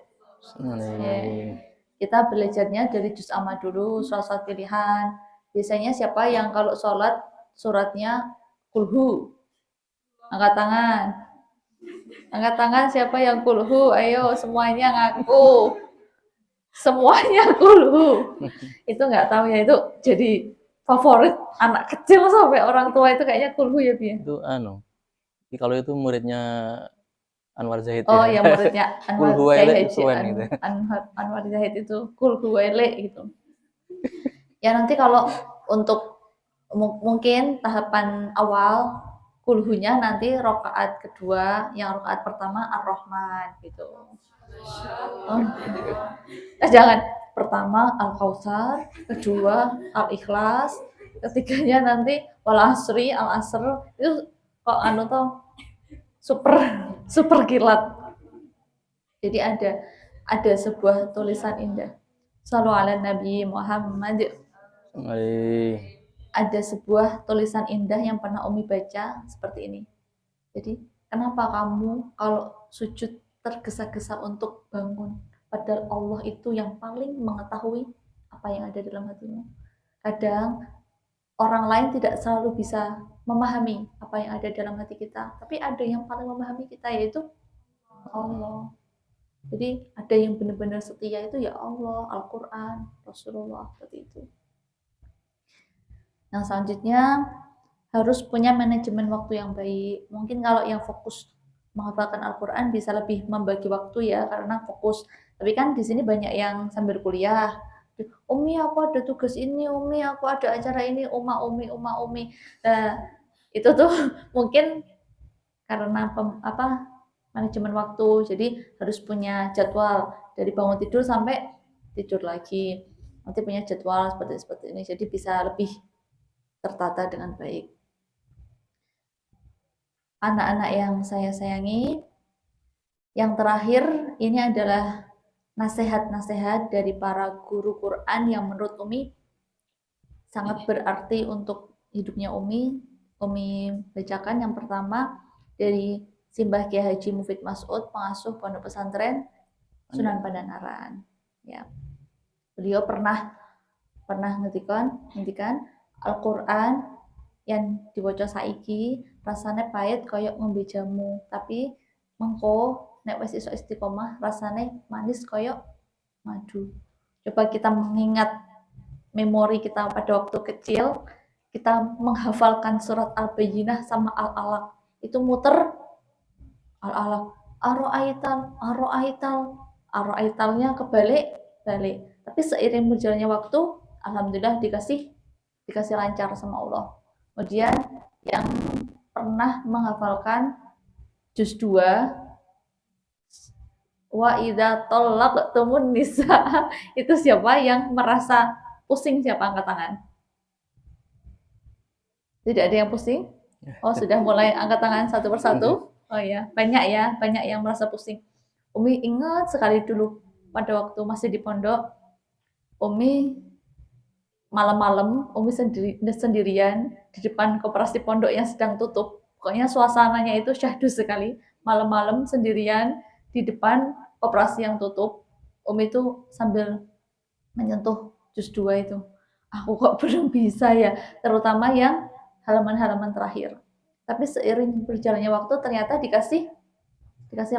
Kita belajarnya dari juz amma dulu, surat pilihan. Biasanya siapa yang kalau sholat suratnya kulhu? Angkat tangan. Angkat tangan siapa yang kulhu? Ayo semuanya ngaku. Semuanya kulhu. Itu nggak tahu ya, itu jadi favorit anak kecil sampai orang tua itu kayaknya kulhu ya, Bi. Itu kalau itu muridnya Anwar Zahid. Oh ya, muridnya Anwar Zahid. Gitu. Anwar Zahid itu kulhu gitu. Ya nanti kalau untuk mungkin tahapan awal kulhunya nanti rakaat kedua, yang rakaat pertama Ar-Rahman gitu. Jangan, pertama Al-Kautsar, kedua Al-Ikhlas, ketiganya nanti Wal Asri, Al-Asr. Itu kok tuh super kilat. Jadi ada sebuah tulisan indah. Shallallahu ala Nabi Muhammad. Ada sebuah tulisan indah yang pernah Umi baca seperti ini. Jadi, kenapa kamu kalau sujud tergesa-gesa untuk bangun? Padahal Allah itu yang paling mengetahui apa yang ada dalam hatimu. Kadang orang lain tidak selalu bisa memahami apa yang ada dalam hati kita, tapi ada yang paling memahami kita, yaitu Allah. Jadi ada yang benar-benar setia itu ya Allah, Al-Quran, Rasulullah, seperti itu. Yang selanjutnya harus punya manajemen waktu yang baik. Mungkin kalau yang fokus menghafalkan Al-Quran bisa lebih membagi waktu ya, karena fokus. Tapi kan di sini banyak yang sambil kuliah. Umi aku ada tugas ini, Umi aku ada acara ini, Umi. Nah, itu tuh mungkin karena manajemen waktu. Jadi harus punya jadwal dari bangun tidur sampai tidur lagi. Nanti punya jadwal seperti ini. Jadi bisa lebih tertata dengan baik. Anak-anak yang saya sayangi, yang terakhir ini adalah nasihat-nasihat dari para guru Quran yang menurut Umi sangat berarti untuk hidupnya Umi. Umi bacakan yang pertama dari Simbah Kiai Haji Mufid Mas'ud, pengasuh Pondok Pesantren Sunan Pandanaran. Ya. Beliau pernah ngendikan Al-Quran yang dibaca saiki rasanya pahit koyok ngombe jamu, tapi mengko nek wis iso istiqomah rasanya manis koyok madu. Coba kita mengingat memori kita pada waktu kecil, kita menghafalkan surat Al-Bayyinah sama Al-Alaq, itu muter Al-Alaq, Aro'aitalnya kebalik. Tapi seiring berjalannya waktu, alhamdulillah dikasih lancar sama Allah. Kemudian yang pernah menghafalkan juz 2 wa idza talaqtumun nisa, itu siapa yang merasa pusing? Siapa angkat tangan? Tidak ada yang pusing? Oh, sudah mulai angkat tangan satu persatu. Oh ya, banyak yang merasa pusing. Umi ingat sekali dulu pada waktu masih di pondok, Umi malam-malam Umi sendirian di depan koperasi pondok yang sedang tutup. Pokoknya suasananya itu syahdu sekali. Malam-malam sendirian di depan koperasi yang tutup. Umi itu sambil menyentuh juz 2 itu. Aku kok belum bisa ya, terutama yang halaman-halaman terakhir. Tapi seiring berjalannya waktu ternyata dikasih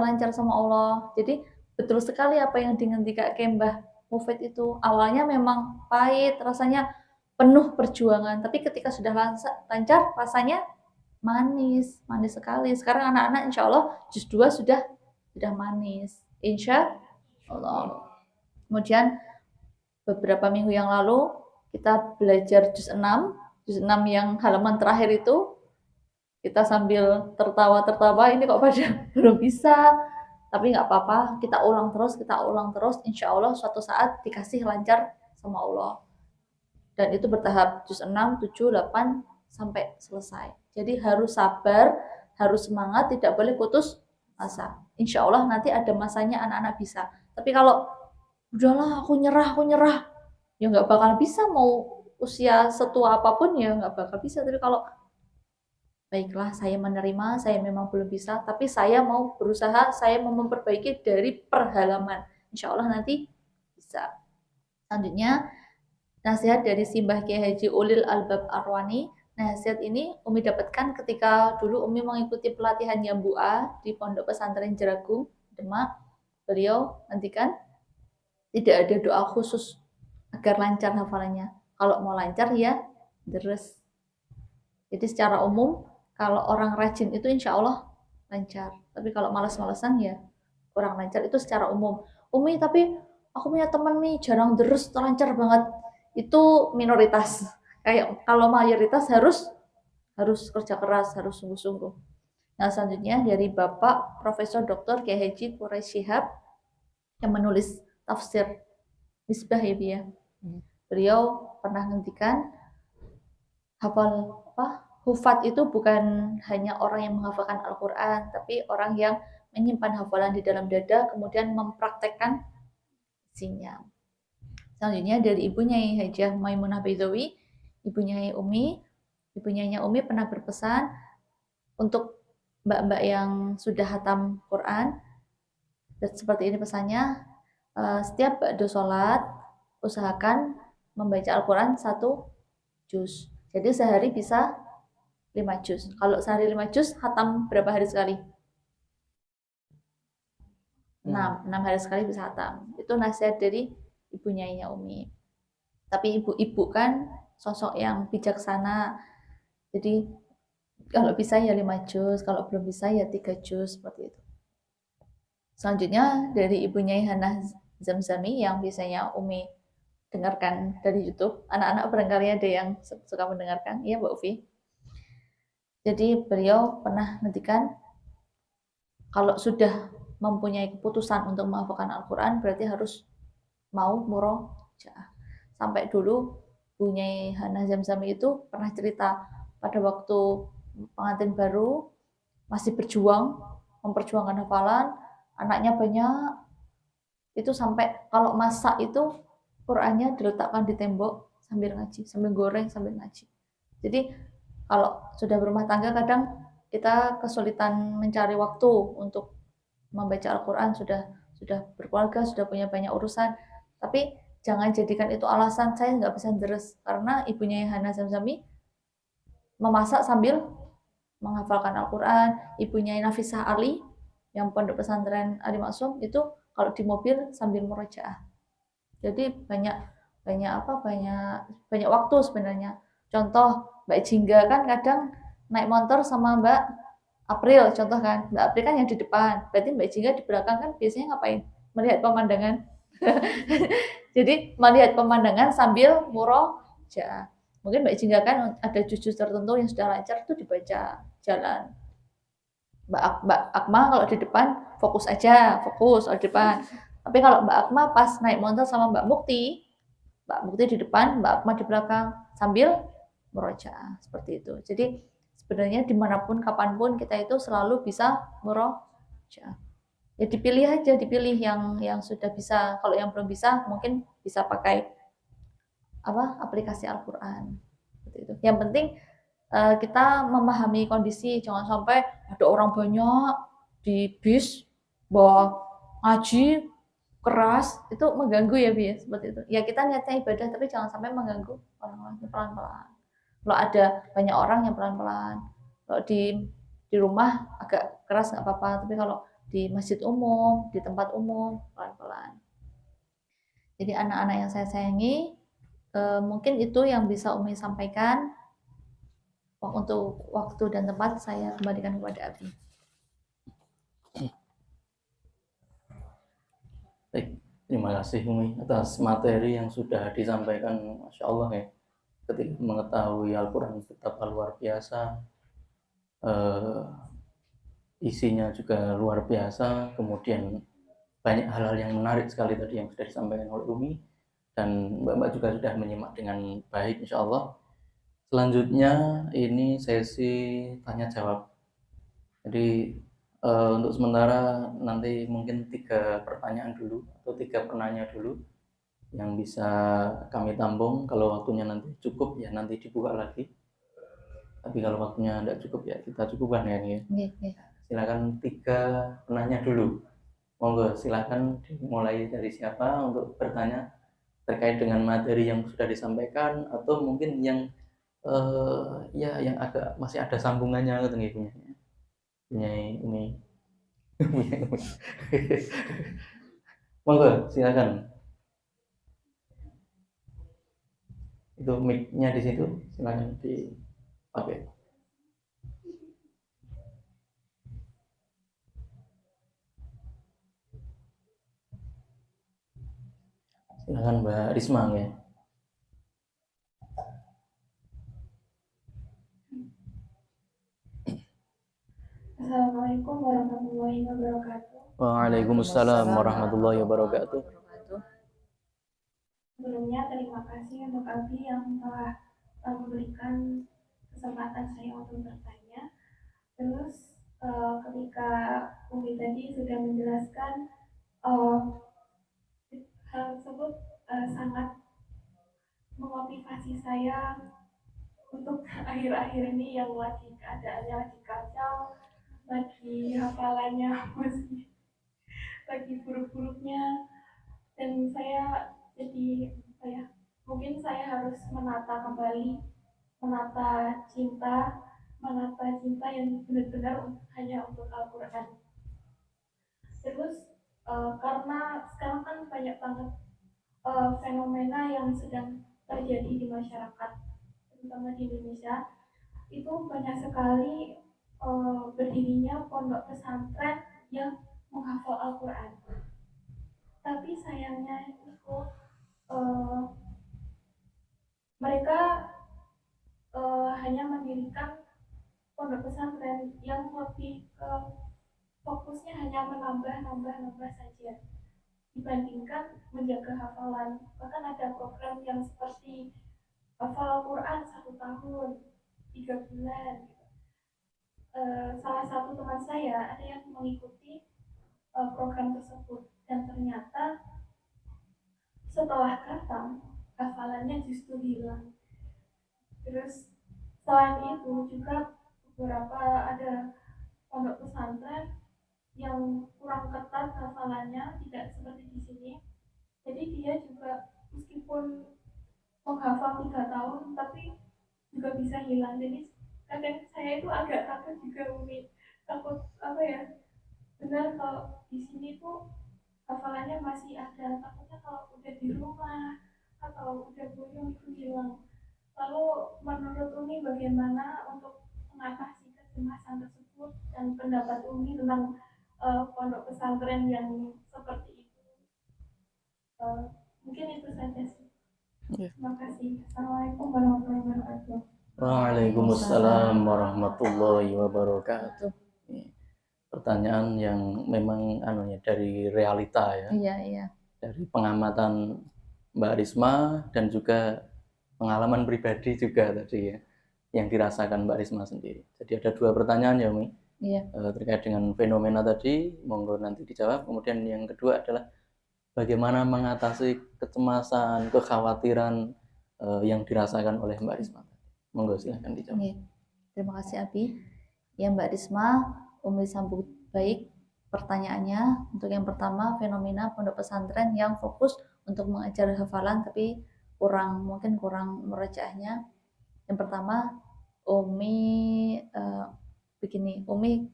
lancar sama Allah. Jadi betul sekali apa yang dingendika Mbah Mufid itu. Awalnya memang pahit, rasanya penuh perjuangan, tapi ketika sudah lancar rasanya manis sekali. Sekarang anak-anak insya Allah juz 2 sudah manis. Insya Allah. Kemudian beberapa minggu yang lalu kita belajar juz 6 yang halaman terakhir itu kita sambil tertawa ini kok pada belum bisa, tapi nggak apa-apa, kita ulang terus, insya Allah suatu saat dikasih lancar sama Allah. Dan itu bertahap, juz 6, 7, 8 sampai selesai. Jadi harus sabar, harus semangat, tidak boleh putus asa. Insya Allah nanti ada masanya anak-anak bisa. Tapi kalau udahlah aku nyerah, ya nggak bakal bisa, mau usia setua apapun ya nggak bakal bisa. Tapi kalau baiklah, saya menerima, saya memang belum bisa, tapi saya mau berusaha, saya mau memperbaiki dari perhalaman. Insya Allah nanti bisa. Selanjutnya, nasihat dari Simbah Kiai Haji Ulil Albab Arwani. Nasihat ini Umi dapatkan ketika dulu Umi mengikuti pelatihan Yambua di Pondok Pesantren Jeragung, Demak. Beliau nantikan tidak ada doa khusus agar lancar hafalannya. Kalau mau lancar ya deres. Jadi secara umum kalau orang rajin itu insya Allah lancar. Tapi kalau malas-malasan ya kurang lancar, itu secara umum. Umi, tapi aku punya temen nih jarang deres, lancar banget. Itu minoritas. Kayak kalau mayoritas harus kerja keras, harus sungguh-sungguh. Nah, selanjutnya dari Bapak Profesor Dr. Kiai Haji Quraish Shihab yang menulis tafsir Misbah ya. Beliau pernah ngendikan hufat itu bukan hanya orang yang menghafalkan Al-Quran, tapi orang yang menyimpan hafalan di dalam dada, kemudian mempraktekkan isinya. Selanjutnya dari ibunya Hajah Maimunah Baidawi, ibunya Umi pernah berpesan untuk mbak-mbak yang sudah hatam Quran. Dan seperti ini pesannya, setiap ba'da sholat, usahakan membaca Al-Quran 1 juz. Jadi sehari bisa 5 juz. Kalau sehari 5 juz, hatam berapa hari sekali? 6 hari sekali bisa hatam. Itu nasihat dari ibunya Umi. Tapi ibu-ibu kan sosok yang bijaksana. Jadi kalau bisa ya 5 juz, kalau belum bisa ya 3 juz, seperti itu. Selanjutnya dari ibunya Hana Zamzami yang biasanya Umi dengarkan dari YouTube. Anak-anak barangkali ada yang suka mendengarkan. Iya, Mbak Ufi. Jadi beliau pernah ngendikan kalau sudah mempunyai keputusan untuk menghafalkan Al-Quran berarti harus mau murojaah. Sampai dulu Bunyai Hana Zamzami itu pernah cerita pada waktu pengantin baru masih memperjuangkan hafalan, anaknya banyak, itu sampai kalau masak itu Qurannya diletakkan di tembok sambil ngaji, sambil goreng, sambil ngaji. Jadi kalau sudah berumah tangga kadang kita kesulitan mencari waktu untuk membaca Al-Quran, sudah berkeluarga, sudah punya banyak urusan, tapi jangan jadikan itu alasan saya nggak bisa deres, karena ibunya Hana Zamzami memasak sambil menghafalkan Al-Quran. Ibunya Nafisah Ali yang pondok pesantren Ali Maksum itu kalau di mobil sambil murojaah. Jadi banyak waktu sebenarnya. Contoh Mbak Jingga kan kadang naik motor sama Mbak April, contoh kan. Mbak April kan yang di depan, berarti Mbak Jingga di belakang kan biasanya ngapain? Melihat pemandangan. Jadi melihat pemandangan sambil murojaah. Mungkin Mbak Jingga kan ada juz tertentu yang sudah lancar itu dibaca jalan. Mbak Akma kalau di depan fokus di depan. Tapi kalau Mbak Akma pas naik motor sama Mbak Mukti di depan, Mbak Akma di belakang sambil murojaah, seperti itu. Jadi sebenarnya dimanapun kapanpun kita itu selalu bisa murojaah. Ya dipilih aja, dipilih yang sudah bisa. Kalau yang belum bisa mungkin bisa pakai aplikasi Al-Quran seperti itu. Yang penting kita memahami kondisi, jangan sampai ada orang banyak di bis bawa ngaji keras, itu mengganggu ya Bi, seperti itu. Ya kita niatnya ibadah tapi jangan sampai mengganggu orang lain, pelan-pelan. Kalau ada banyak orang yang pelan-pelan. Kalau di rumah agak keras nggak apa-apa, tapi kalau di masjid umum, di tempat umum pelan-pelan. Jadi anak-anak yang saya sayangi, mungkin itu yang bisa Umi sampaikan. Untuk waktu dan tempat saya kembalikan kepada Abi. Baik, terima kasih Umi atas materi yang sudah disampaikan, Masya Allah ya. Ketika mengetahui Al-Quran betapa luar biasa, isinya juga luar biasa, kemudian banyak hal-hal yang menarik sekali tadi yang sudah disampaikan oleh Umi, dan Mbak-mbak juga sudah menyimak dengan baik insya Allah. Selanjutnya ini sesi tanya jawab. Jadi untuk sementara nanti mungkin 3 pertanyaan dulu atau 3 penanya dulu yang bisa kami tampung. Kalau waktunya nanti cukup ya nanti dibuka lagi. Tapi kalau waktunya tidak cukup ya kita cukupkan ya nih. Silakan 3 penanya dulu. Monggo silakan dimulai dari siapa untuk bertanya terkait dengan materi yang sudah disampaikan atau mungkin yang ya yang agak masih ada sambungannya gitu nih punya ini. Monggo silakan. Itu mic-nya di situ, silakan dipakai. Silakan Mbak Risma ya. Assalamualaikum warahmatullahi wabarakatuh. Waalaikumsalam warahmatullahi wabarakatuh. Sebelumnya terima kasih untuk Abi yang telah memberikan kesempatan saya untuk bertanya. Terus ketika Umi tadi sudah menjelaskan hal tersebut sangat memotivasi saya untuk akhir-akhir ini yang lagi keadaannya lagi kacau, lagi hafalannya masih lagi buruk-buruknya, dan saya jadi mungkin saya harus menata kembali, menata cinta yang benar-benar hanya untuk Al-Quran. Terus karena sekarang kan banyak banget fenomena yang sedang terjadi di masyarakat, terutama di Indonesia, itu banyak sekali berdirinya pondok pesantren yang menghafal Al-Quran. Tapi sayangnya itu mereka hanya mendirikan pondok pesantren yang lebih fokusnya hanya menambah saja dibandingkan menjaga hafalan. Bahkan ada program yang seperti hafal Al-Quran 1 tahun 3 bulan. Salah satu teman saya ada yang mengikuti program tersebut, dan ternyata setelah khatam hafalannya justru hilang. Terus selain itu juga beberapa ada pondok pesantren yang kurang ketat hafalannya, tidak seperti di sini. Jadi dia juga meskipun menghafal 3 tahun tapi juga bisa hilang. Jadi kadang saya itu agak takut juga, Umi, takut benar kalau di sini tuh hafalannya masih ada, takutnya kalau udah di rumah atau udah boyong itu hilang. Lalu menurut Umi bagaimana untuk mengatasi kecemasan tersebut, dan pendapat Umi tentang pondok pesantren yang seperti itu? Mungkin itu saja sih. Terima kasih. Assalamualaikum warahmatullahi wabarakatuh. Waalaikumsalam warahmatullahi wabarakatuh. Pertanyaan yang memang dari realita ya. Iya. Dari pengamatan Mbak Risma dan juga pengalaman pribadi juga tadi ya. yang dirasakan Mbak Risma sendiri. Jadi ada 2 pertanyaan ya Umi, Iya. terkait dengan fenomena tadi, monggo nanti dijawab. Kemudian yang kedua adalah bagaimana mengatasi kecemasan, kekhawatiran yang dirasakan oleh Mbak Risma. Monggo silahkan dijawab. Iya. Terima kasih Abi. Ya Mbak Risma, Umi sambut baik pertanyaannya. Untuk yang pertama, fenomena pondok pesantren yang fokus untuk mengajar hafalan tapi mungkin kurang murojaahnya. Yang pertama, Umi begini, Umi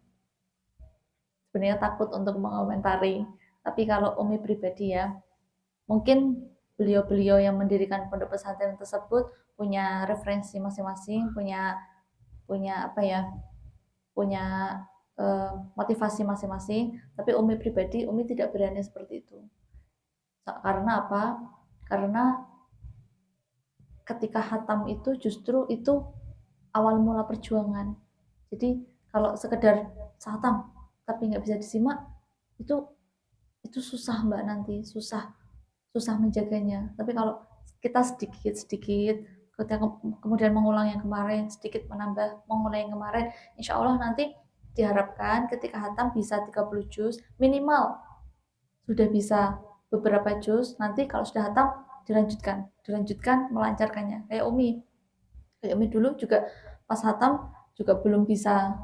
sebenarnya takut untuk mengomentari. Tapi kalau Umi pribadi ya, mungkin beliau-beliau yang mendirikan pondok pesantren tersebut punya referensi masing-masing, punya apa ya, punya motivasi masing-masing. Tapi Umi pribadi, Umi tidak berani seperti itu. Karena apa? Karena ketika hatam itu justru itu awal mula perjuangan. Jadi kalau sekedar hatam tapi nggak bisa disimak, itu susah Mbak, nanti susah menjaganya. Tapi kalau kita sedikit kemudian mengulang yang kemarin, sedikit menambah mengulang yang kemarin, insya Allah nanti diharapkan ketika hatam bisa 30 juz minimal, sudah bisa beberapa juz. Nanti kalau sudah hatam dilanjutkan melancarkannya. Kayak Umi dulu juga pas hatam juga belum bisa,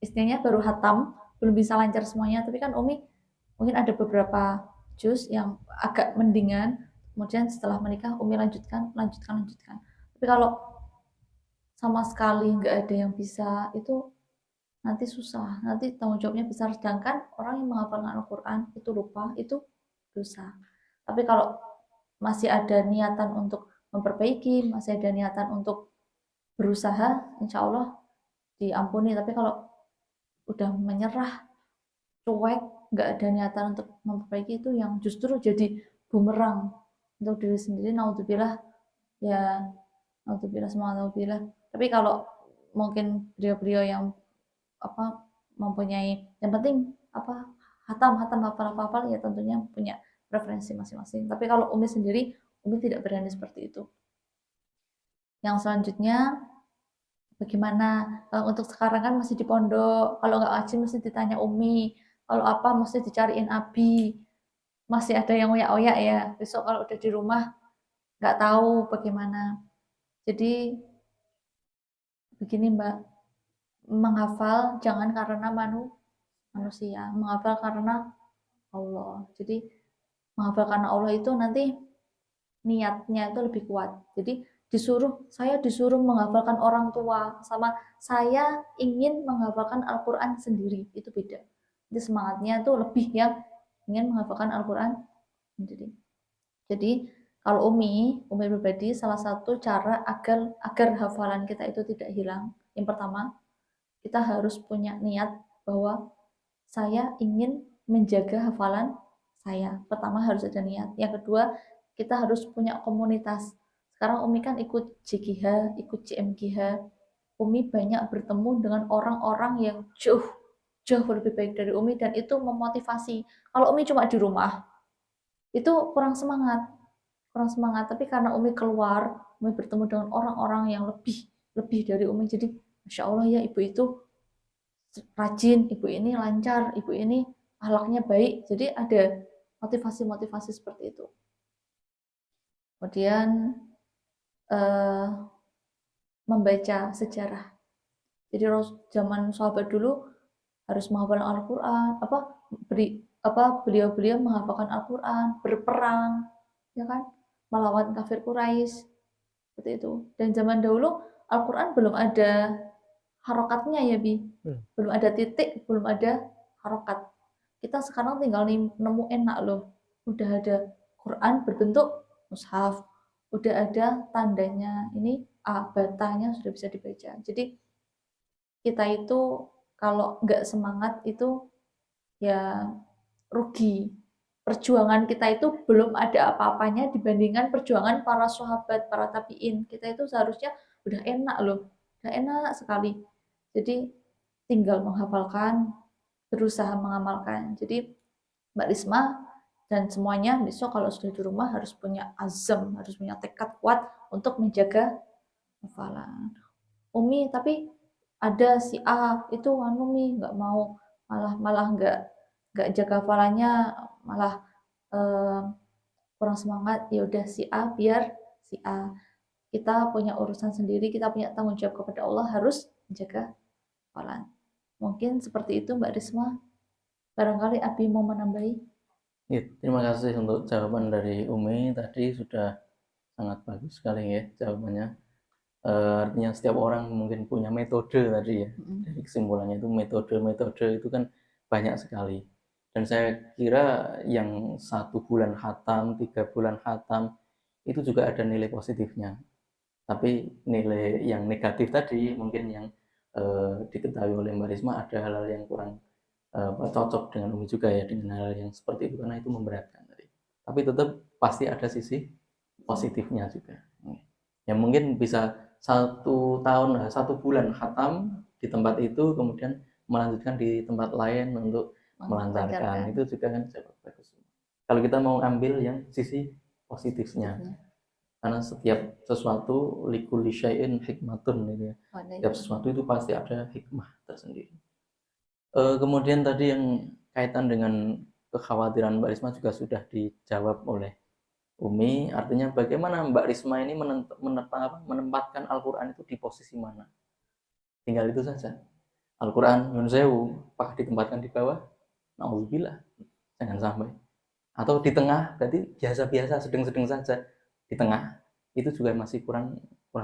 istilahnya baru hatam belum bisa lancar semuanya, tapi kan Umi mungkin ada beberapa juz yang agak mendingan, kemudian setelah menikah Umi lanjutkan. Tapi kalau sama sekali nggak ada yang bisa, itu nanti susah, nanti tanggung jawabnya besar. Sedangkan orang yang menghafalkan Al-Quran itu lupa, itu dosa. Tapi kalau masih ada niatan untuk memperbaiki, masih ada niatan untuk berusaha, insya Allah diampuni. Tapi kalau udah menyerah, cuek, nggak ada niatan untuk memperbaiki, itu yang justru jadi bumerang untuk diri sendiri. Naudzubillah, ya naudzubillah, semua naudzubillah. Tapi kalau mungkin beliau-beliau yang mempunyai, yang penting hatam hafal ya, tentunya punya preferensi masing-masing. Tapi kalau Umi sendiri, Umi tidak berani seperti itu. Yang selanjutnya, bagaimana untuk sekarang kan masih di pondok, kalau nggak ngaji mesti ditanya Umi, kalau apa mesti dicariin Abi, masih ada yang oyak-oyak ya. Besok kalau udah di rumah nggak tahu bagaimana. Jadi begini Mbak, menghafal jangan karena manusia, menghafal karena Allah. Jadi menghafal karena Allah itu nanti niatnya itu lebih kuat. Jadi saya disuruh menghafalkan orang tua, sama saya ingin menghafalkan Al-Quran sendiri, itu beda. Jadi semangatnya itu lebih yang ingin menghafalkan Al-Quran sendiri. Jadi kalau Umi pribadi, salah satu cara agar hafalan kita itu tidak hilang, yang pertama, kita harus punya niat bahwa saya ingin menjaga hafalan saya. Pertama harus ada niat. Yang kedua, kita harus punya komunitas. Sekarang Umi kan ikut JGH, ikut CMGH. Umi banyak bertemu dengan orang-orang yang jauh lebih baik dari Umi, dan itu memotivasi. Kalau Umi cuma di rumah, itu kurang semangat. Tapi karena Umi keluar, Umi bertemu dengan orang-orang yang lebih dari Umi, jadi Masya Allah ya, ibu itu rajin, ibu ini lancar, ibu ini akhlaknya baik. Jadi ada motivasi seperti itu. Kemudian membaca sejarah. Jadi zaman sahabat dulu harus menghafal Al-Quran, beliau-beliau menghafalkan Al-Quran, berperang, ya kan, melawan kafir Quraisy, seperti itu. Dan zaman dahulu Al-Quran belum ada harokatnya ya Bi, belum ada titik, belum ada harokat. Kita sekarang tinggal nemu enak loh, udah ada Quran berbentuk mushaf, udah ada tandanya, ini batanya sudah bisa dibaca. Jadi kita itu kalau nggak semangat itu ya rugi. Perjuangan kita itu belum ada apa-apanya dibandingkan perjuangan para sahabat, para tabiin. Kita itu seharusnya udah enak loh, udah enak sekali. Jadi tinggal menghafalkan, berusaha mengamalkan. Jadi Mbak Risma dan semuanya besok kalau sudah di rumah harus punya azam, harus punya tekad kuat untuk menjaga hafalan. Umi tapi ada si A itu anu Mi nggak mau, malah nggak jaga hafalannya, malah eh, kurang semangat. Ya udah si A biar si A, kita punya urusan sendiri, kita punya tanggung jawab kepada Allah, harus menjaga hafalan. Mungkin seperti itu Mbak Risma. Barangkali Abi mau menambahi. Ya, terima kasih untuk jawaban dari Umi tadi, sudah sangat bagus sekali ya jawabannya. Artinya setiap orang mungkin punya metode tadi ya. Dari kesimpulannya itu metode itu kan banyak sekali. Dan saya kira yang 1 bulan khatam, 3 bulan khatam itu juga ada nilai positifnya. Tapi nilai yang negatif tadi mungkin yang diketahui oleh Mbak Risma ada hal-hal yang kurang cocok dengan Umi juga ya, dengan hal yang seperti itu karena itu memberatkan tadi. Tapi tetap pasti ada sisi positifnya juga. Ya mungkin bisa 1 tahun, 1 bulan khatam di tempat itu, kemudian melanjutkan di tempat lain untuk melancarkan, itu juga kan sangat bagus. Kalau kita mau ambil yang sisi positifnya, karena setiap sesuatu likulli syai'in hikmatun gitu ya. Setiap sesuatu itu pasti ada hikmah tersendiri. Kemudian tadi yang kaitan dengan kekhawatiran Mbak Risma juga sudah dijawab oleh Umi, artinya bagaimana Mbak Risma ini menempatkan Al-Quran itu di posisi mana. Tinggal itu saja. Al-Quran, Yun Sewu, apakah ditempatkan di bawah? Na'udzubillah, jangan sampai. Atau di tengah, berarti biasa-biasa, sedang-sedang saja. Di tengah, itu juga masih kurang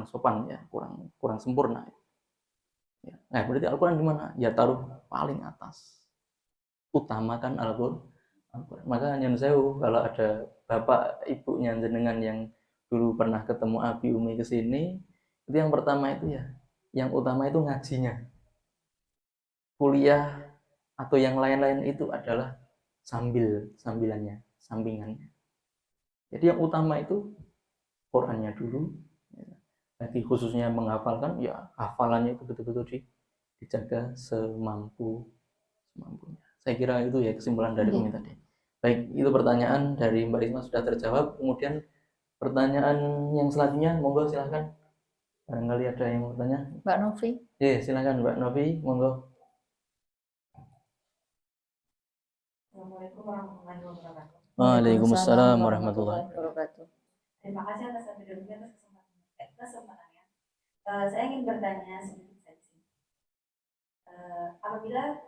sopan ya, kurang sempurna. Ya. Nah, berarti Al-Quran di mana? Ya taruh paling atas. Utamakan Al-Quran. Maka Nyun Sewu, kalau ada bapak ibunya jenengan yang dulu pernah ketemu Abi Umi ke sini, itu yang pertama itu ya, yang utama itu ngajinya. Kuliah atau yang lain-lain itu adalah sampingannya. Jadi yang utama itu Qurannya dulu. Jadi khususnya menghafalkan, ya hafalannya itu betul-betul dijaga semampunya. Saya kira itu ya kesimpulan dari Umi tadi. Baik, itu pertanyaan dari Mbak Risma sudah terjawab. Kemudian pertanyaan yang selanjutnya, monggo silahkan. Barangkali ada yang mau bertanya. Mbak Novi. Silakan Mbak Novi, monggo. Assalamualaikum warahmatullahi wabarakatuh. Waalaikumsalam warahmatullahi wabarakatuh. Terima kasih atas kesempatannya. Saya ingin bertanya sedikit saja. Apabila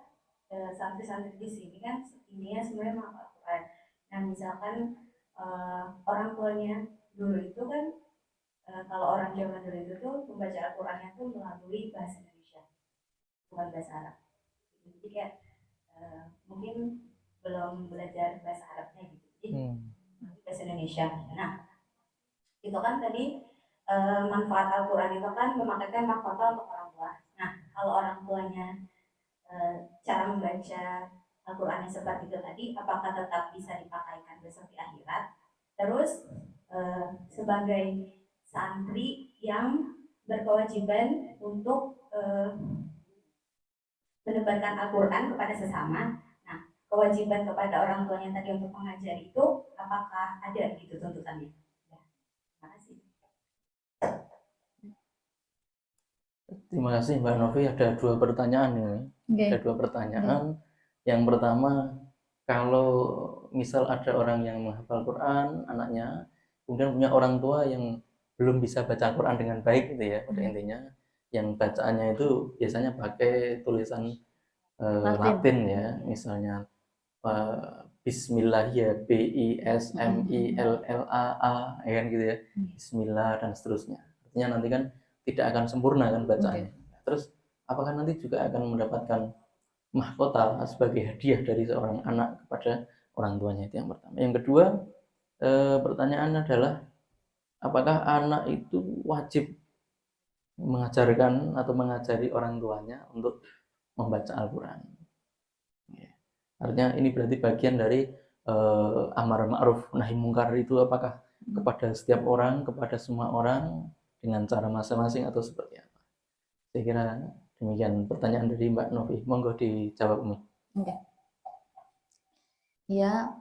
santri-santri di sini kan ini ya sebenarnya menghafal Al-Quran. Nah misalkan orang tuanya dulu itu kan kalau orang zaman dulu itu tuh membaca Al-Qurannya tuh melalui bahasa Indonesia, bukan bahasa Arab. Jadi kayak mungkin belum belajar bahasa Arabnya gitu. Jadi bahasa Indonesia. Nah itu kan tadi manfaat Al-Quran itu kan memakaikan mahkota untuk orang tua. Nah kalau orang tuanya cara membaca Al-Quran yang seperti itu tadi, apakah tetap bisa dipakaikan besok di akhirat? Terus sebagai santri yang berkewajiban untuk menebarkan Al-Quran kepada sesama, nah kewajiban kepada orang tuanya tadi untuk mengajar itu apakah ada gitu tuntutannya? Ya, terima kasih. Terima kasih Mbak Novi. Ada 2 pertanyaan ini. Ada 2 pertanyaan. Yang pertama, kalau misal ada orang yang menghafal Quran, anaknya, kemudian punya orang tua yang belum bisa baca Quran dengan baik gitu ya, pada intinya, yang bacaannya itu biasanya pakai tulisan Latin ya, misalnya Bismillah ya, Bismillaa ya kan gitu ya, Bismillah dan seterusnya. Artinya nanti kan tidak akan sempurna kan bacaannya. Terus apakah nanti juga akan mendapatkan mahkota sebagai hadiah dari seorang anak kepada orang tuanya? Itu yang pertama. Yang kedua, pertanyaan adalah apakah anak itu wajib mengajarkan atau mengajari orang tuanya untuk membaca Al-Quran? Artinya ini berarti bagian dari amar ma'ruf nahi mungkar itu, apakah kepada setiap orang, kepada semua orang dengan cara masing-masing atau seperti apa? Saya kira demikian pertanyaan dari Mbak Novi. Monggo dijawab Umi. Ya,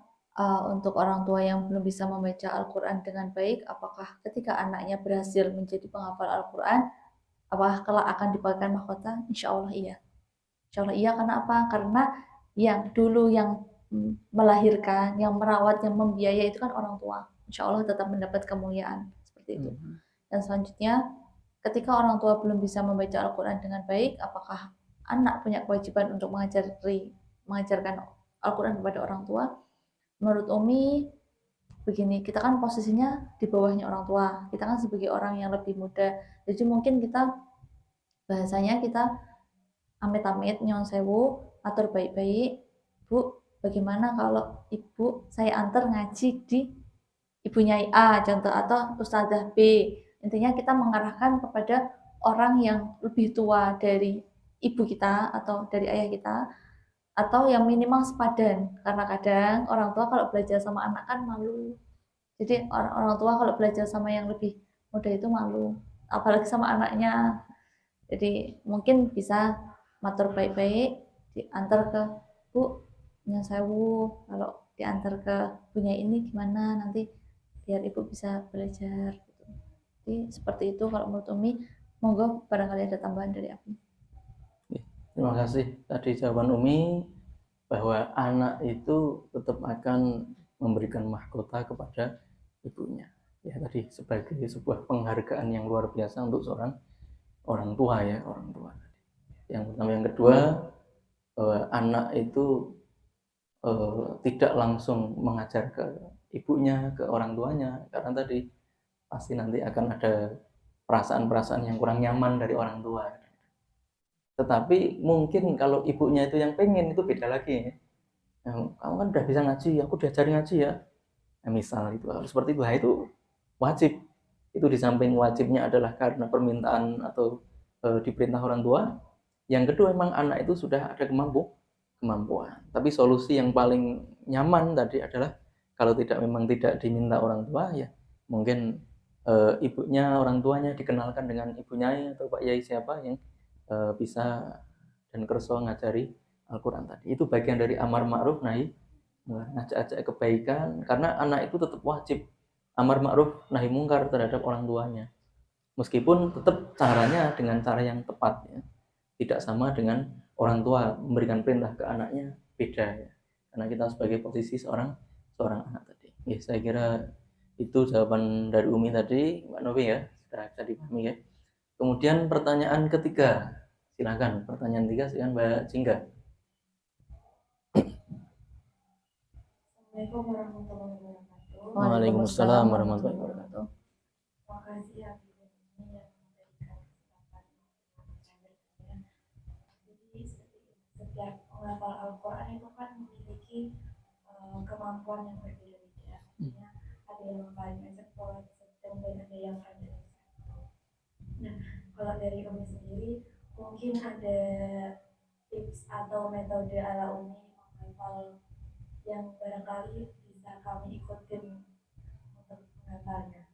untuk orang tua yang belum bisa membaca Al-Quran dengan baik, apakah ketika anaknya berhasil menjadi penghafal Al-Quran, apa kelak akan dibagikan mahkota? Insya Allah iya. Insya Allah iya, karena apa? Karena yang dulu yang melahirkan, yang merawat, yang membiayai itu kan orang tua. Insya Allah tetap mendapat kemuliaan seperti itu. Dan selanjutnya, ketika orang tua belum bisa membaca Al-Quran dengan baik, apakah anak punya kewajiban untuk mengajarkan Al-Quran kepada orang tua? Menurut Umi, begini, kita kan posisinya di bawahnya orang tua, kita kan sebagai orang yang lebih muda, jadi mungkin kita bahasanya kita amit-amit nyon sewu, atur baik-baik, Bu, bagaimana kalau ibu saya antar ngaji di ibunya A contoh, atau Ustazah B. Intinya kita mengarahkan kepada orang yang lebih tua dari ibu kita atau dari ayah kita, atau yang minimal sepadan, karena kadang orang tua kalau belajar sama anak kan malu. Jadi orang tua kalau belajar sama yang lebih muda itu malu, apalagi sama anaknya. Jadi mungkin bisa matur baik-baik, diantar ke Bu, nyun sewu, kalau diantar ke punya ini gimana nanti biar ibu bisa belajar gitu. Jadi seperti itu kalau menurut Umi. Monggo barangkali ada tambahan dari aku. Terima kasih tadi jawaban Umi bahwa anak itu tetap akan memberikan mahkota kepada ibunya. Ya tadi sebagai sebuah penghargaan yang luar biasa untuk seorang orang tua ya, orang tua. Yang pertama, yang kedua, anak itu tidak langsung mengajar ke ibunya, ke orang tuanya, karena tadi pasti nanti akan ada perasaan-perasaan yang kurang nyaman dari orang tua. Tetapi mungkin kalau ibunya itu yang pengen, itu beda lagi ya. Kamu kan udah bisa ngaji, aku diajarin ngaji ya. Nah, misal itu seperti itu, itu wajib. Itu di samping wajibnya adalah karena permintaan atau diperintah orang tua. Yang kedua, memang anak itu sudah ada kemampuan. Tapi solusi yang paling nyaman tadi adalah kalau memang tidak diminta orang tua, ya mungkin ibunya, orang tuanya dikenalkan dengan ibu nyai atau pak yai siapa yang bisa dan kerso ngajari Al-Quran tadi. Itu bagian dari amar ma'ruf nahi, ngajak-ajak kebaikan, karena anak itu tetap wajib amar ma'ruf nahi mungkar terhadap orang tuanya, meskipun tetap caranya dengan cara yang tepat ya. Tidak sama dengan orang tua memberikan perintah ke anaknya, beda ya, karena kita sebagai posisi seorang anak tadi ya. Saya kira itu jawaban dari Umi tadi, Mbak Novi ya, sudah bisa dipahami ya. Kemudian pertanyaan ketiga, silakan pertanyaan ketiga, silakan Mbak Jingga. Assalamualaikum warahmatullahi wabarakatuh. Waalaikumsalam warahmatullahi wabarakatuh. Terima kasih ya Bu ini yang memberikan kesempatan bertanya. Jadi setiap penghafal Al-Quran itu kan memiliki kemampuan yang berbeda-beda. Artinya ada yang paling cepat, sedang, dan ada yang paling satu. Nah, kalau dari Umi sendiri, mungkin ada tips atau metode ala Umi menghafal yang barangkali bisa kami ikutin untuk menghafalnya.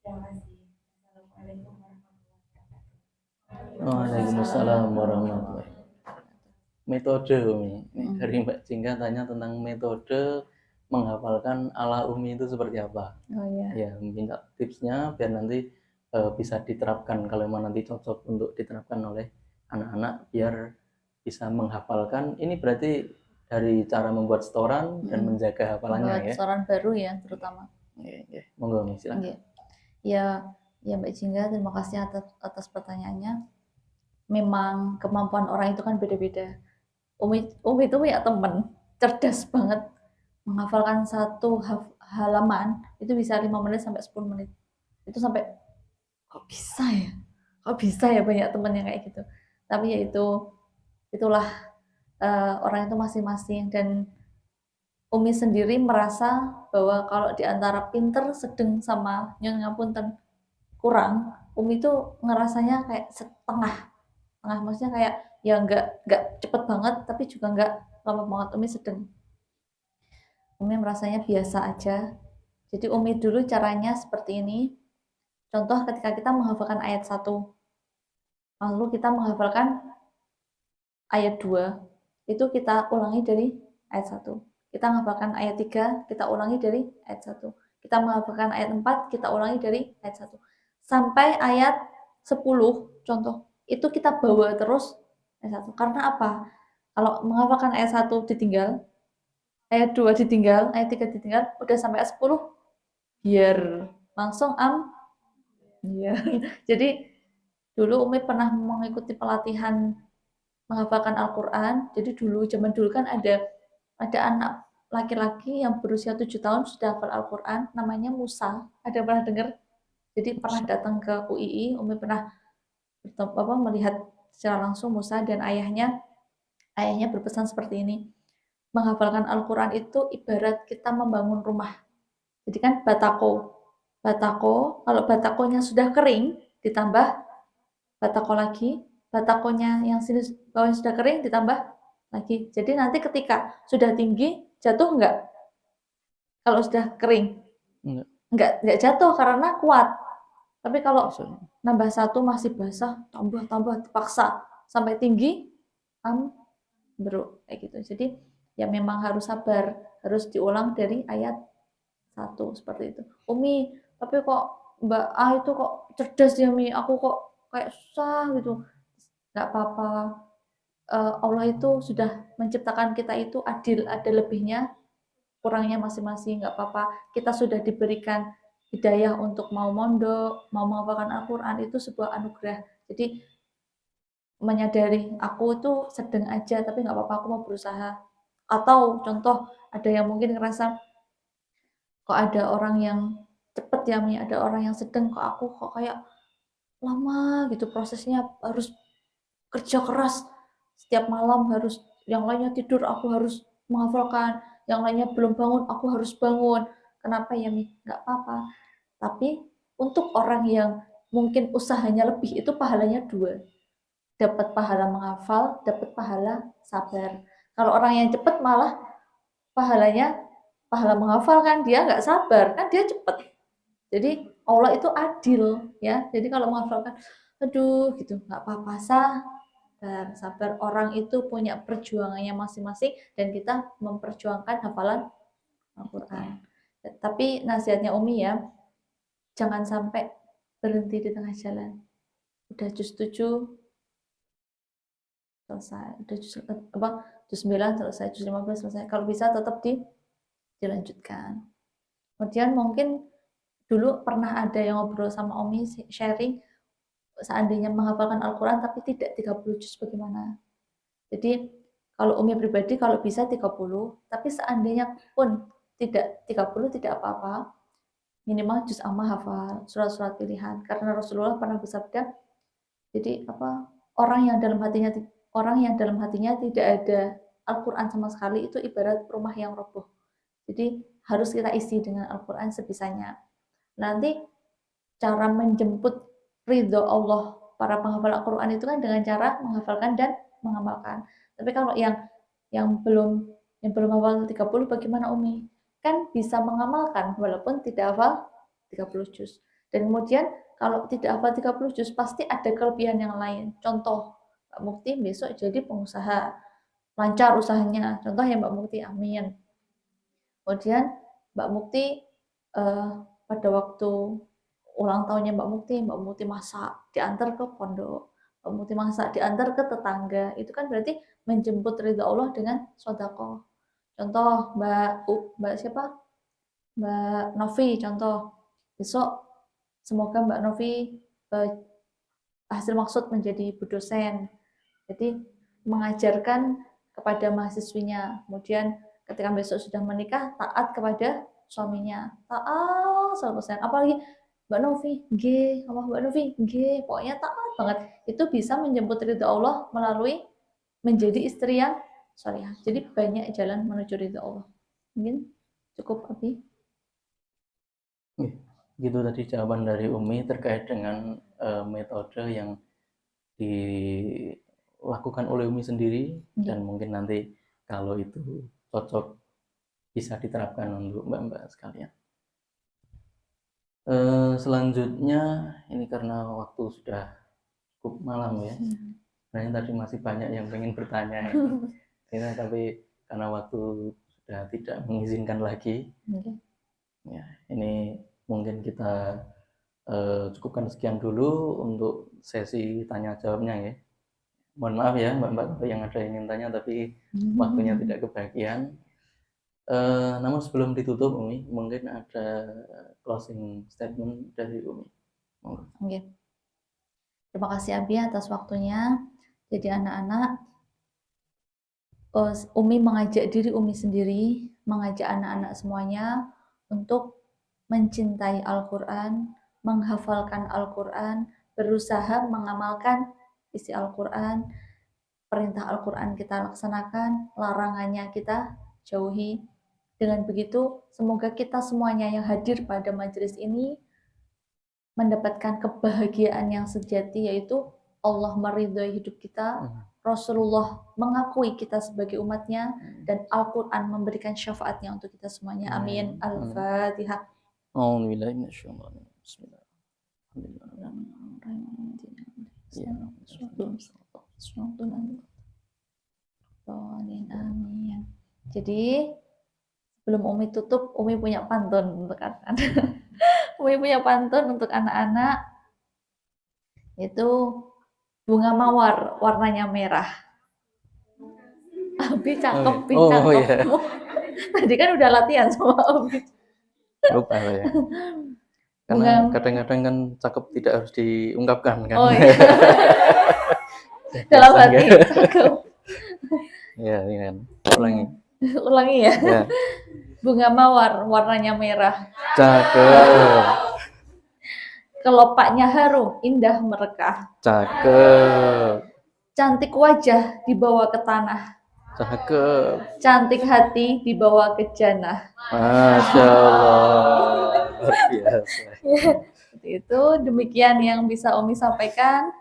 Terima kasih. Assalamualaikum warahmatullahi wabarakatuh. Waalaikumsalam warahmatullahi wabarakatuh. Metode Umi, dari Mbak Jingga tanya tentang metode menghafalkan ala Umi itu seperti apa. Oh iya. Ya, minta tipsnya biar nanti bisa diterapkan, kalau memang nanti cocok untuk diterapkan oleh anak-anak biar bisa menghafalkan. Ini berarti dari cara membuat setoran dan menjaga hafalannya ya. Setoran baru ya terutama. Monggo Umi, silakan. Ya Mbak Jingga, terima kasih atas pertanyaannya. Memang kemampuan orang itu kan beda-beda. Umi itu punya teman cerdas banget, menghafalkan satu halaman itu bisa 5 menit sampai 10 menit. Itu sampai kok bisa ya banyak teman yang kayak gitu. Tapi ya itulah orang itu masing-masing. Dan Umi sendiri merasa bahwa kalau diantara pinter, sedang, sama nyun ngapunten kurang, Umi tuh ngerasanya kayak setengah, maksudnya kayak ya nggak cepet banget tapi juga nggak lama banget. Umi sedang, Umi merasanya biasa aja. Jadi Umi dulu caranya seperti ini. Contoh ketika kita menghafalkan ayat 1, lalu kita menghafalkan ayat 2, itu kita ulangi dari ayat 1. Kita menghafalkan ayat 3, kita ulangi dari ayat 1. Kita menghafalkan ayat 4, kita ulangi dari ayat 1. Sampai ayat 10 contoh, itu kita bawa terus ayat 1. Karena apa? Kalau menghafalkan ayat 1 ditinggal, ayat 2 ditinggal, ayat 3 ditinggal, udah sampai ayat 10, biar langsung biar. Jadi dulu Umi pernah mengikuti pelatihan menghafalkan Al-Quran. Jadi zaman dulu kan ada anak laki-laki yang berusia 7 tahun sudah hafal Al-Quran, namanya Musa. Ada pernah dengar? Jadi pernah datang ke UII, Umi pernah melihat secara langsung Musa dan ayahnya berpesan seperti ini. Menghafalkan Al-Quran itu ibarat kita membangun rumah. Jadi kan batako, kalau batakonya sudah kering, ditambah batako lagi, batakonya yang sini bawahnya sudah kering, ditambah lagi. Jadi nanti ketika sudah tinggi, jatuh enggak? Kalau sudah kering? Enggak jatuh karena kuat. Tapi kalau nambah satu masih basah, tambah dipaksa sampai tinggi, ambruk kayak gitu. Jadi ya memang harus sabar, harus diulang dari ayat 1 seperti itu. Umi, tapi kok Mbak A itu kok cerdas ya Mi, aku kok kayak susah gitu. Nggak apa-apa. Allah itu sudah menciptakan kita itu adil, ada lebihnya, kurangnya masing-masing, nggak apa-apa. Kita sudah diberikan hidayah untuk mau mondok, mau menghafalkan Al-Quran, itu sebuah anugerah. Jadi menyadari aku itu sedang aja, tapi nggak apa-apa, aku mau berusaha. Atau contoh, ada yang mungkin ngerasa kok ada orang yang cepet ya Mi, ada orang yang sedang, kok aku kok kayak lama gitu prosesnya, harus kerja keras setiap malam, harus yang lainnya tidur aku harus menghafalkan, yang lainnya belum bangun aku harus bangun. Kenapa ya Mi? Nggak apa-apa. Tapi untuk orang yang mungkin usahanya lebih, itu pahalanya 2. Dapat pahala menghafal, dapat pahala sabar. Kalau orang yang cepat malah pahalanya pahala menghafal, kan dia nggak sabar, kan dia cepat. Jadi Allah itu adil ya. Jadi kalau menghafalkan, aduh gitu, nggak apa-apa, sabar. Orang itu punya perjuangannya masing-masing dan kita memperjuangkan hafalan Al-Quran. Tapi nasihatnya Umi ya, jangan sampai berhenti di tengah jalan. Udah juz 7 selesai, udah juz 9 selesai, juz 15 selesai. Kalau bisa tetap dilanjutkan. Kemudian mungkin dulu pernah ada yang ngobrol sama Umi, sharing, seandainya menghafalkan Al-Quran tapi tidak 30 juz bagaimana? Jadi kalau Umi pribadi kalau bisa 30, tapi seandainya pun tidak 30 tidak apa-apa, minimal juz amma hafal, surat-surat pilihan. Karena Rasulullah pernah bersabda, jadi orang yang dalam hatinya tidak ada Al-Quran sama sekali, itu ibarat rumah yang roboh. Jadi harus kita isi dengan Al-Quran sebisanya. Nanti cara menjemput ridho Allah para penghafal Al-Quran itu kan dengan cara menghafalkan dan mengamalkan. Tapi kalau yang belum hafal 30 bagaimana Umi? Kan bisa mengamalkan walaupun tidak hafal 30 juz. Dan kemudian kalau tidak hafal 30 juz pasti ada kelebihan yang lain. Contoh, Mbak Mukti besok jadi pengusaha, lancar usahanya. Contoh ya Mbak Mukti, amin. Kemudian Mbak Mukti pada waktu ulang tahunnya Mbak Mukti masak, diantar ke pondok, Mbak Mukti masak, diantar ke tetangga. Itu kan berarti menjemput ridha Allah dengan sedekah. Contoh Mbak siapa? Mbak Novi contoh. Besok semoga Mbak Novi hasil maksud menjadi ibu dosen. Jadi mengajarkan kepada mahasiswinya. Kemudian ketika besok sudah menikah, taat kepada suaminya. Taat 100%. Apalagi Mbak Novi, Mbak Novi, pokoknya taat banget. Itu bisa menjemput ridha Allah melalui menjadi istri yang sholihah. Jadi banyak jalan menuju ridha Allah. Mungkin cukup Abi. Gitu tadi jawaban dari Umi terkait dengan metode yang dilakukan oleh Umi sendiri, dan mungkin nanti kalau itu cocok bisa diterapkan untuk mbak-mbak sekalian. Selanjutnya ini karena waktu sudah cukup malam ya, sebenarnya tadi masih banyak yang pengen bertanya ini, tapi karena waktu sudah tidak mengizinkan lagi, ya ini mungkin kita cukupkan sekian dulu untuk sesi tanya jawabnya ya. Mohon maaf ya mbak-mbak yang ada yang ingin tanya tapi waktunya tidak kebagian. Namun sebelum ditutup Umi, mungkin ada closing statement dari Umi. Oke. Terima kasih Abi atas waktunya. Jadi anak-anak, Umi mengajak diri Umi sendiri, mengajak anak-anak semuanya untuk mencintai Al-Quran, menghafalkan Al-Quran, berusaha mengamalkan isi Al-Quran, perintah Al-Quran kita laksanakan, larangannya kita jauhi. Dengan begitu, semoga kita semuanya yang hadir pada majelis ini mendapatkan kebahagiaan yang sejati, yaitu Allah meridhai hidup kita, Rasulullah mengakui kita sebagai umatnya, dan Al-Quran memberikan syafaatnya untuk kita semuanya. Amin. Al-Fatihah. Amin. Jadi sebelum Umi tutup, Umi punya pantun untuk anak-anak. Umi punya pantun untuk anak-anak, itu bunga mawar warnanya merah. Abi cakep, Abi Oh, cakep. iya. Tadi kan udah latihan sama Abi. Lupa ya. Karena kadang-kadang kan cakep tidak harus diungkapkan kan. Oh iya. Dalam hati cakep. Iya, iya kan. Ulangi. Ulangi ya. Ya. Bunga mawar warnanya merah. Cakep. Kelopaknya harum, indah merekah. Cakep. Cantik wajah dibawa ke tanah. Cakep. Cantik hati dibawa ke jannah. Masya Allah. Luar biasa. Seperti itu, demikian yang bisa Umi sampaikan.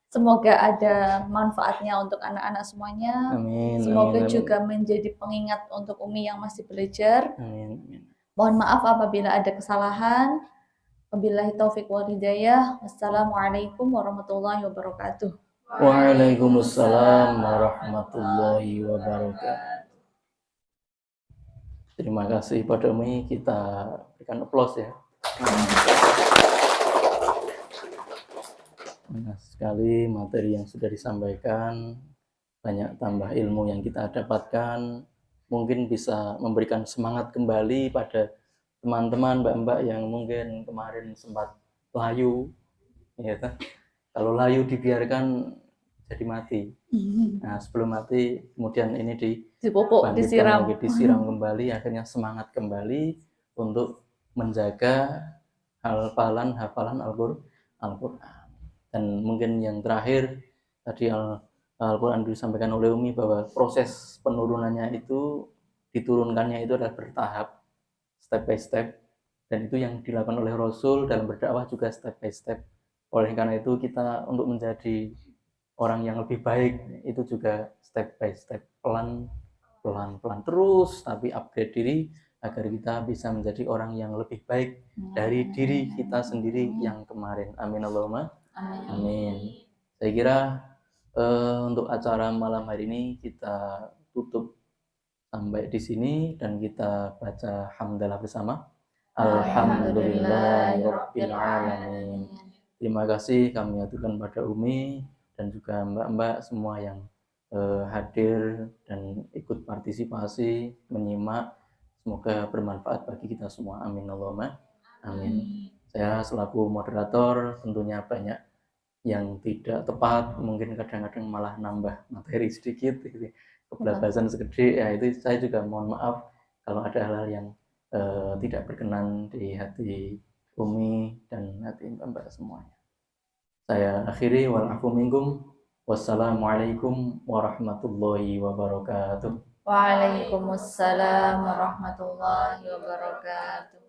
Semoga ada manfaatnya untuk anak-anak semuanya. Amin. Semoga amin, juga menjadi pengingat untuk Umi yang masih belajar. Amin. Amin. Mohon maaf apabila ada kesalahan. Wabillahi taufiq wal hidayah. Wassalamualaikum warahmatullahi wabarakatuh. Waalaikumsalam warahmatullahi wabarakatuh. Terima kasih pada Umi, kita berikan aplaus ya. Banyak sekali materi yang sudah disampaikan, banyak tambah ilmu yang kita dapatkan, mungkin bisa memberikan semangat kembali pada teman-teman mbak-mbak yang mungkin kemarin sempat layu, ya kan? Kalau layu dibiarkan jadi mati. Nah sebelum mati kemudian ini Dipupuk, disiram. lagi, disiram kembali, akhirnya semangat kembali untuk menjaga hafalan Al-Quran. Dan mungkin yang terakhir tadi Al-Quran disampaikan oleh Umi bahwa proses penurunannya itu, diturunkannya itu adalah bertahap, step by step, dan itu yang dilakukan oleh Rasul dalam berdakwah juga step by step. Oleh karena itu kita untuk menjadi orang yang lebih baik itu juga step by step, pelan terus, tapi upgrade diri agar kita bisa menjadi orang yang lebih baik dari diri kita sendiri yang kemarin. Amin Allahumma amin. Saya kira untuk acara malam hari ini kita tutup sampai di sini dan kita baca hamdalah bersama. Alhamdulillahirabbil alamin. Terima kasih kami aturkan pada Umi dan juga mbak-mbak semua yang hadir dan ikut partisipasi, menyimak. Semoga bermanfaat bagi kita semua. Amin Allahumma amin. Saya selaku moderator tentunya banyak yang tidak tepat, mungkin kadang-kadang malah nambah materi sedikit, kebablasan segede, ya itu saya juga mohon maaf kalau ada hal-hal yang tidak berkenan di hati Umi dan hati mbak semuanya. Saya akhiri, walafu minkum, wassalamualaikum warahmatullahi wabarakatuh. Waalaikumsalam warahmatullahi wabarakatuh.